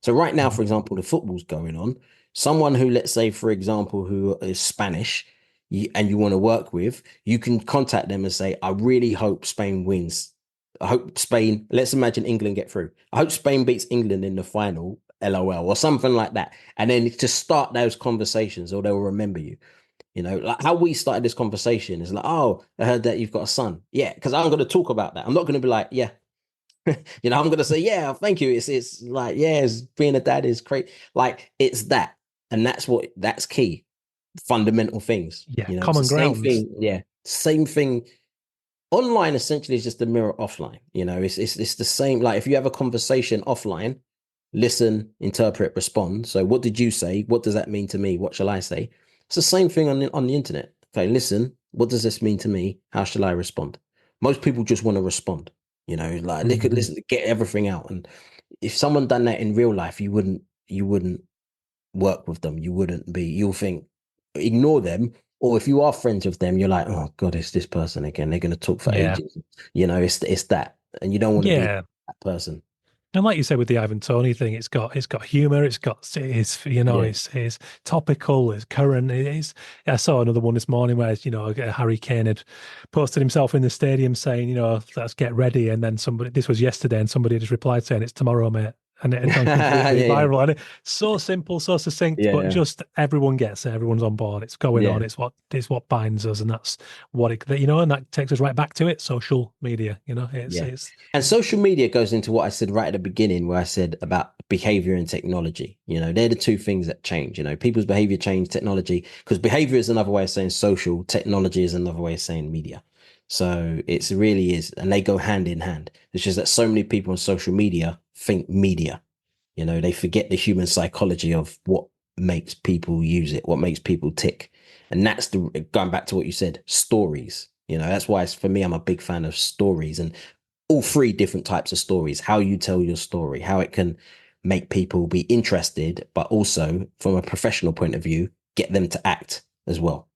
So right now, for example, the football's going on. Someone who, let's say, for example, who is Spanish, and you want to work with, you can contact them and say, I really hope Spain wins. I hope Spain, let's imagine England get through. I hope Spain beats England in the final, LOL, or something like that. And then to start those conversations, or they'll remember you. You know, like how we started this conversation is like, oh, I heard that you've got a son. Yeah, because I'm going to talk about that. I'm not going to be like, yeah, you know, I'm going to say, yeah, thank you. It's like, yeah, being a dad is great. Like, it's that. And that's key. Fundamental things. Yeah, You know, common it's the same grounds. thing. Yeah, same thing. Online essentially is just the mirror offline. You know, it's the same. Like if you have a conversation offline, listen, interpret, respond. So what did you say? What does that mean to me? What shall I say? It's the same thing on the internet. Okay, listen, what does this mean to me? How shall I respond? Most people just want to respond. You know, like they could listen, get everything out. And if someone done that in real life, you wouldn't work with them. You'll think, ignore them. Or if you are friends with them, you're like, oh God, it's this person again. They're going to talk for ages. You know, it's that, and you don't want to be that person. And like you said with the Ivan Toney thing, it's got humor, it's topical, it's current. I saw another one this morning where Harry Kane had posted himself in the stadium saying, let's get ready, and then this was yesterday, and somebody just replied saying it's tomorrow, mate. And it had gone completely viral. And it's so simple, so succinct, but just everyone gets it. Everyone's on board. It's going on. It's what binds us, and that's what and that takes us right back to it. Social media, it's and social media goes into what I said right at the beginning, where I said about behavior and technology. They're the two things that change. People's behavior change, technology, because behavior is another way of saying social. Technology is another way of saying media. So it really is, and they go hand in hand. It's just that so many people on social media think media. They forget the human psychology of what makes people use it, what makes people tick. And that's going back to what you said, stories. That's why for me, I'm a big fan of stories, and all three different types of stories, how you tell your story, how it can make people be interested, but also from a professional point of view, get them to act as well.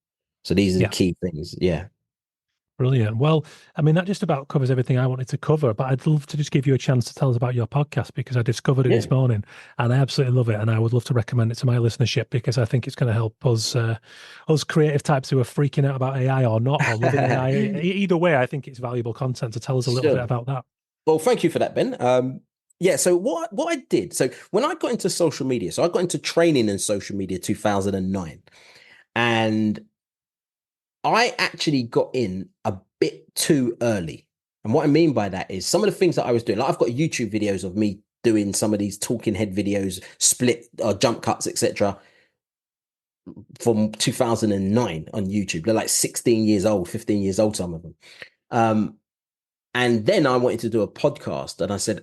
So these are the key things. Yeah. Brilliant. Well, I mean, that just about covers everything I wanted to cover, but I'd love to just give you a chance to tell us about your podcast, because I discovered it this morning and I absolutely love it. And I would love to recommend it to my listenership, because I think it's going to help us creative types who are freaking out about AI or not, or loving AI. Either way, I think it's valuable content. To tell us a little bit about that. Well, thank you for that, Ben. So what I did, so when I got into social media, so I got into training in social media 2009, and I actually got in a bit too early. And what I mean by that is some of the things that I was doing, like I've got YouTube videos of me doing some of these talking head videos, split jump cuts, etc., from 2009 on YouTube. They're like 16 years old, 15 years old, some of them. And then I wanted to do a podcast, and I said,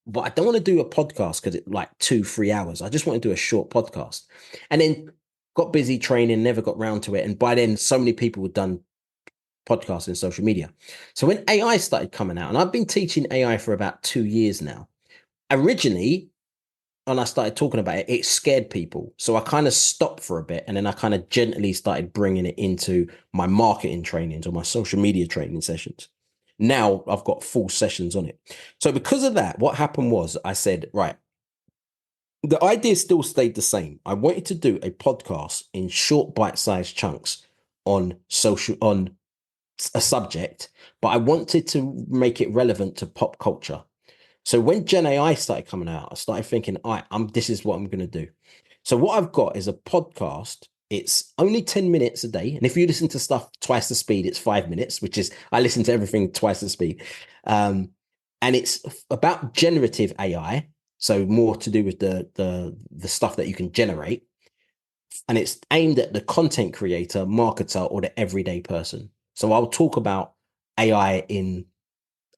but I don't want to do a podcast because it's like 2-3 hours. I just want to do a short podcast. And then got busy training, never got round to it. And by then, so many people had done podcasts and social media. So when AI started coming out, and I've been teaching AI for about 2 years now, originally, when I started talking about it, it scared people. So I kind of stopped for a bit, and then I kind of gently started bringing it into my marketing trainings or my social media training sessions. Now I've got full sessions on it. So because of that, what happened was I said, right, the idea still stayed the same. I wanted to do a podcast in short bite-sized chunks on a subject, but I wanted to make it relevant to pop culture. So when Gen AI started coming out, I started thinking, all right, this is what I'm going to do. So what I've got is a podcast It's only 10 minutes a day. And if you listen to stuff twice the speed, it's 5 minutes, which is, I listen to everything twice the speed. And it's about generative AI. So more to do with the stuff that you can generate. And it's aimed at the content creator, marketer, or the everyday person. So I'll talk about AI in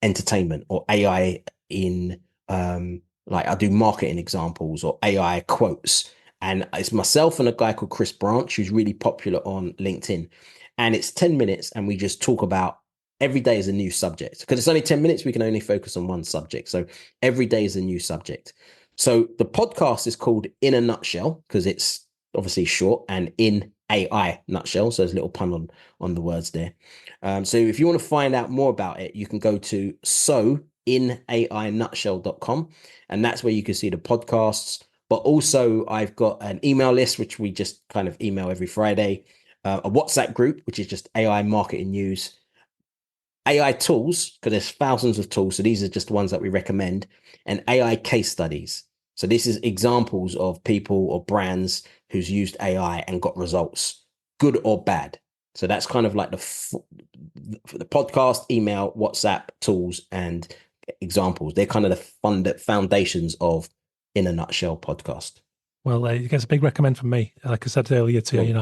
entertainment, or AI in like I do marketing examples, or AI quotes. And it's myself and a guy called Chris Branch, who's really popular on LinkedIn. And it's 10 minutes and we just talk about every day is a new subject. Because it's only 10 minutes, we can only focus on one subject. So every day is a new subject. So the podcast is called In a Nutshell, because it's obviously short, and in AI nutshell. So there's a little pun on the words there. So if you want to find out more about it, you can go to inAInutshell.com, and that's where you can see the podcasts. But also I've got an email list, which we just kind of email every Friday, a WhatsApp group, which is just AI marketing news, AI tools, because there's thousands of tools. So these are just the ones that we recommend, and AI case studies. So this is examples of people or brands who's used AI and got results, good or bad. So that's kind of like the podcast, email, WhatsApp, tools, and examples. They're kind of the foundations of In a Nutshell podcast. Well, it gets a big recommend from me. Like I said earlier to you,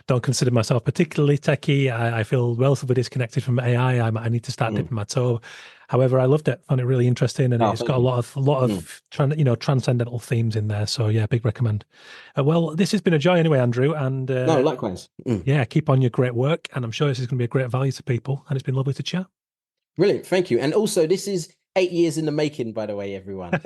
don't consider myself particularly techie. I feel relatively disconnected from AI. I need to start dipping my toe. However, I loved it. Found it really interesting, and it's got a lot of transcendental themes in there. So yeah, big recommend. Well, this has been a joy anyway, Andrew. And no, likewise. Yeah, keep on your great work, and I'm sure this is going to be a great value to people. And it's been lovely to chat. Brilliant, thank you. And also, this is 8 years in the making, by the way, everyone.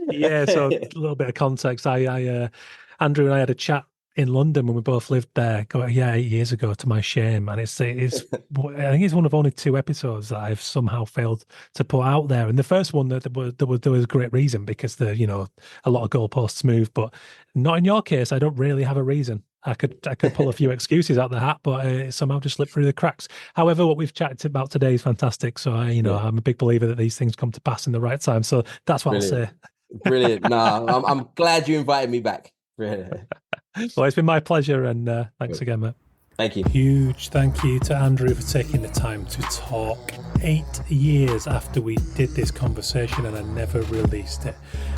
Yeah, so a little bit of context. Andrew and I had a chat in London when we both lived there. 8 years ago, to my shame. And it's I think it's one of only 2 episodes that I've somehow failed to put out there. And the first one, there was a great reason, because a lot of goalposts move, but not in your case. I don't really have a reason. I could pull a few excuses out the hat, but it somehow just slipped through the cracks. However, what we've chatted about today is fantastic. So I'm a big believer that these things come to pass in the right time. So that's what Brilliant. I'll say. Brilliant. No, I'm glad you invited me back. Brilliant. Well, it's been my pleasure, and thanks again, mate. Thank you. Huge thank you to Andrew for taking the time to talk. 8 years after we did this conversation, and I never released it.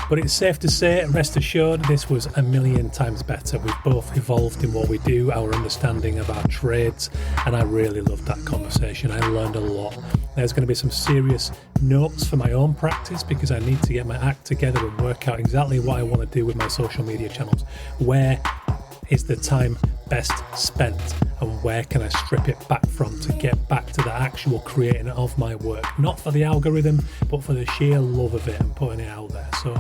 But it's safe to say, rest assured, this was a million times better. We've both evolved in what we do, our understanding of our trades, and I really loved that conversation. I learned a lot. There's going to be some serious notes for my own practice, because I need to get my act together and work out exactly what I want to do with my social media channels. Where is the time best spent, and where can I strip it back from to get back to the actual creating of my work? Not for the algorithm, but for the sheer love of it and putting it out there. So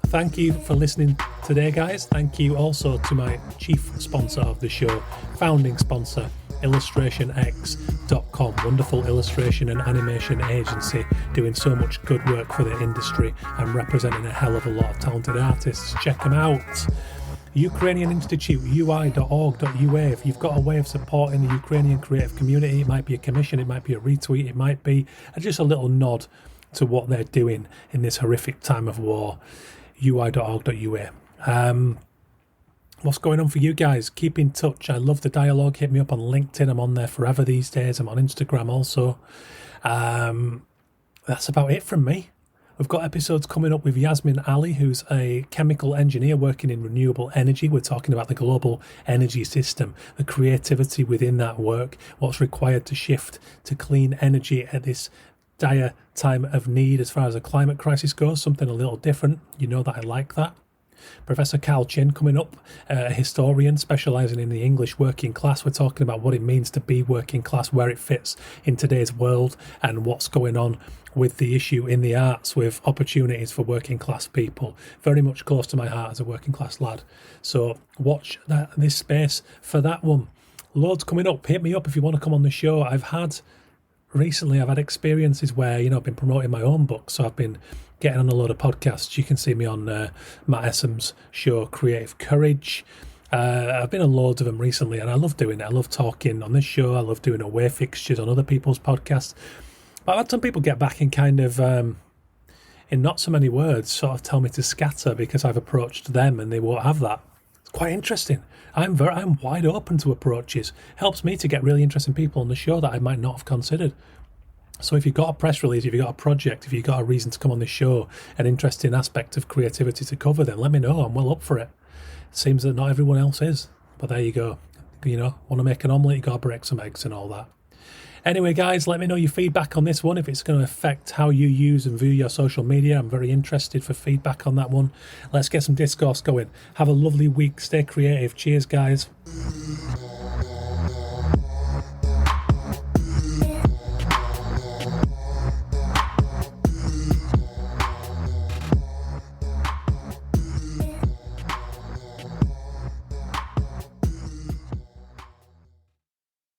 thank you for listening today, guys. Thank you also to my chief sponsor of the show, founding sponsor, illustrationx.com, wonderful illustration and animation agency doing so much good work for the industry and representing a hell of a lot of talented artists. Check them out. Ukrainian Institute, ui.org.ua. If you've got a way of supporting the Ukrainian creative community, it might be a commission, it might be a retweet, it might be just a little nod to what they're doing in this horrific time of war. ui.org.ua. What's going on for you guys? Keep in touch. I love the dialogue. Hit me up on LinkedIn. I'm on there forever these days. I'm on Instagram also. That's about it from me. We've got episodes coming up with Yasmin Ali, who's a chemical engineer working in renewable energy. We're talking about the global energy system, the creativity within that work, what's required to shift to clean energy at this dire time of need as far as the climate crisis goes, something a little different. You know that I like that. Professor Carl Chin coming up, a historian specialising in the English working class. We're talking about what it means to be working class, where it fits in today's world, and what's going on with the issue in the arts with opportunities for working class people. Very much close to my heart as a working class lad. So watch this space for that one. Loads coming up. Hit me up if you want to come on the show. I've had experiences where, I've been promoting my own book. So I've been getting on a load of podcasts. You can see me on Matt Essam's show, Creative Courage. I've been on loads of them recently, and I love doing it. I love talking on this show. I love doing away fixtures on other people's podcasts. But I've had some people get back and kind of, in not so many words, sort of tell me to scatter because I've approached them and they won't have that. It's quite interesting. I'm wide open to approaches. Helps me to get really interesting people on the show that I might not have considered. So if you've got a press release, if you've got a project, if you've got a reason to come on this show, an interesting aspect of creativity to cover, then let me know. I'm well up for it. Seems that not everyone else is, but there you go. You know, want to make an omelette, you got to break some eggs and all that. Anyway, guys, let me know your feedback on this one, if it's going to affect how you use and view your social media. I'm very interested for feedback on that one. Let's get some discourse going. Have a lovely week. Stay creative. Cheers, guys.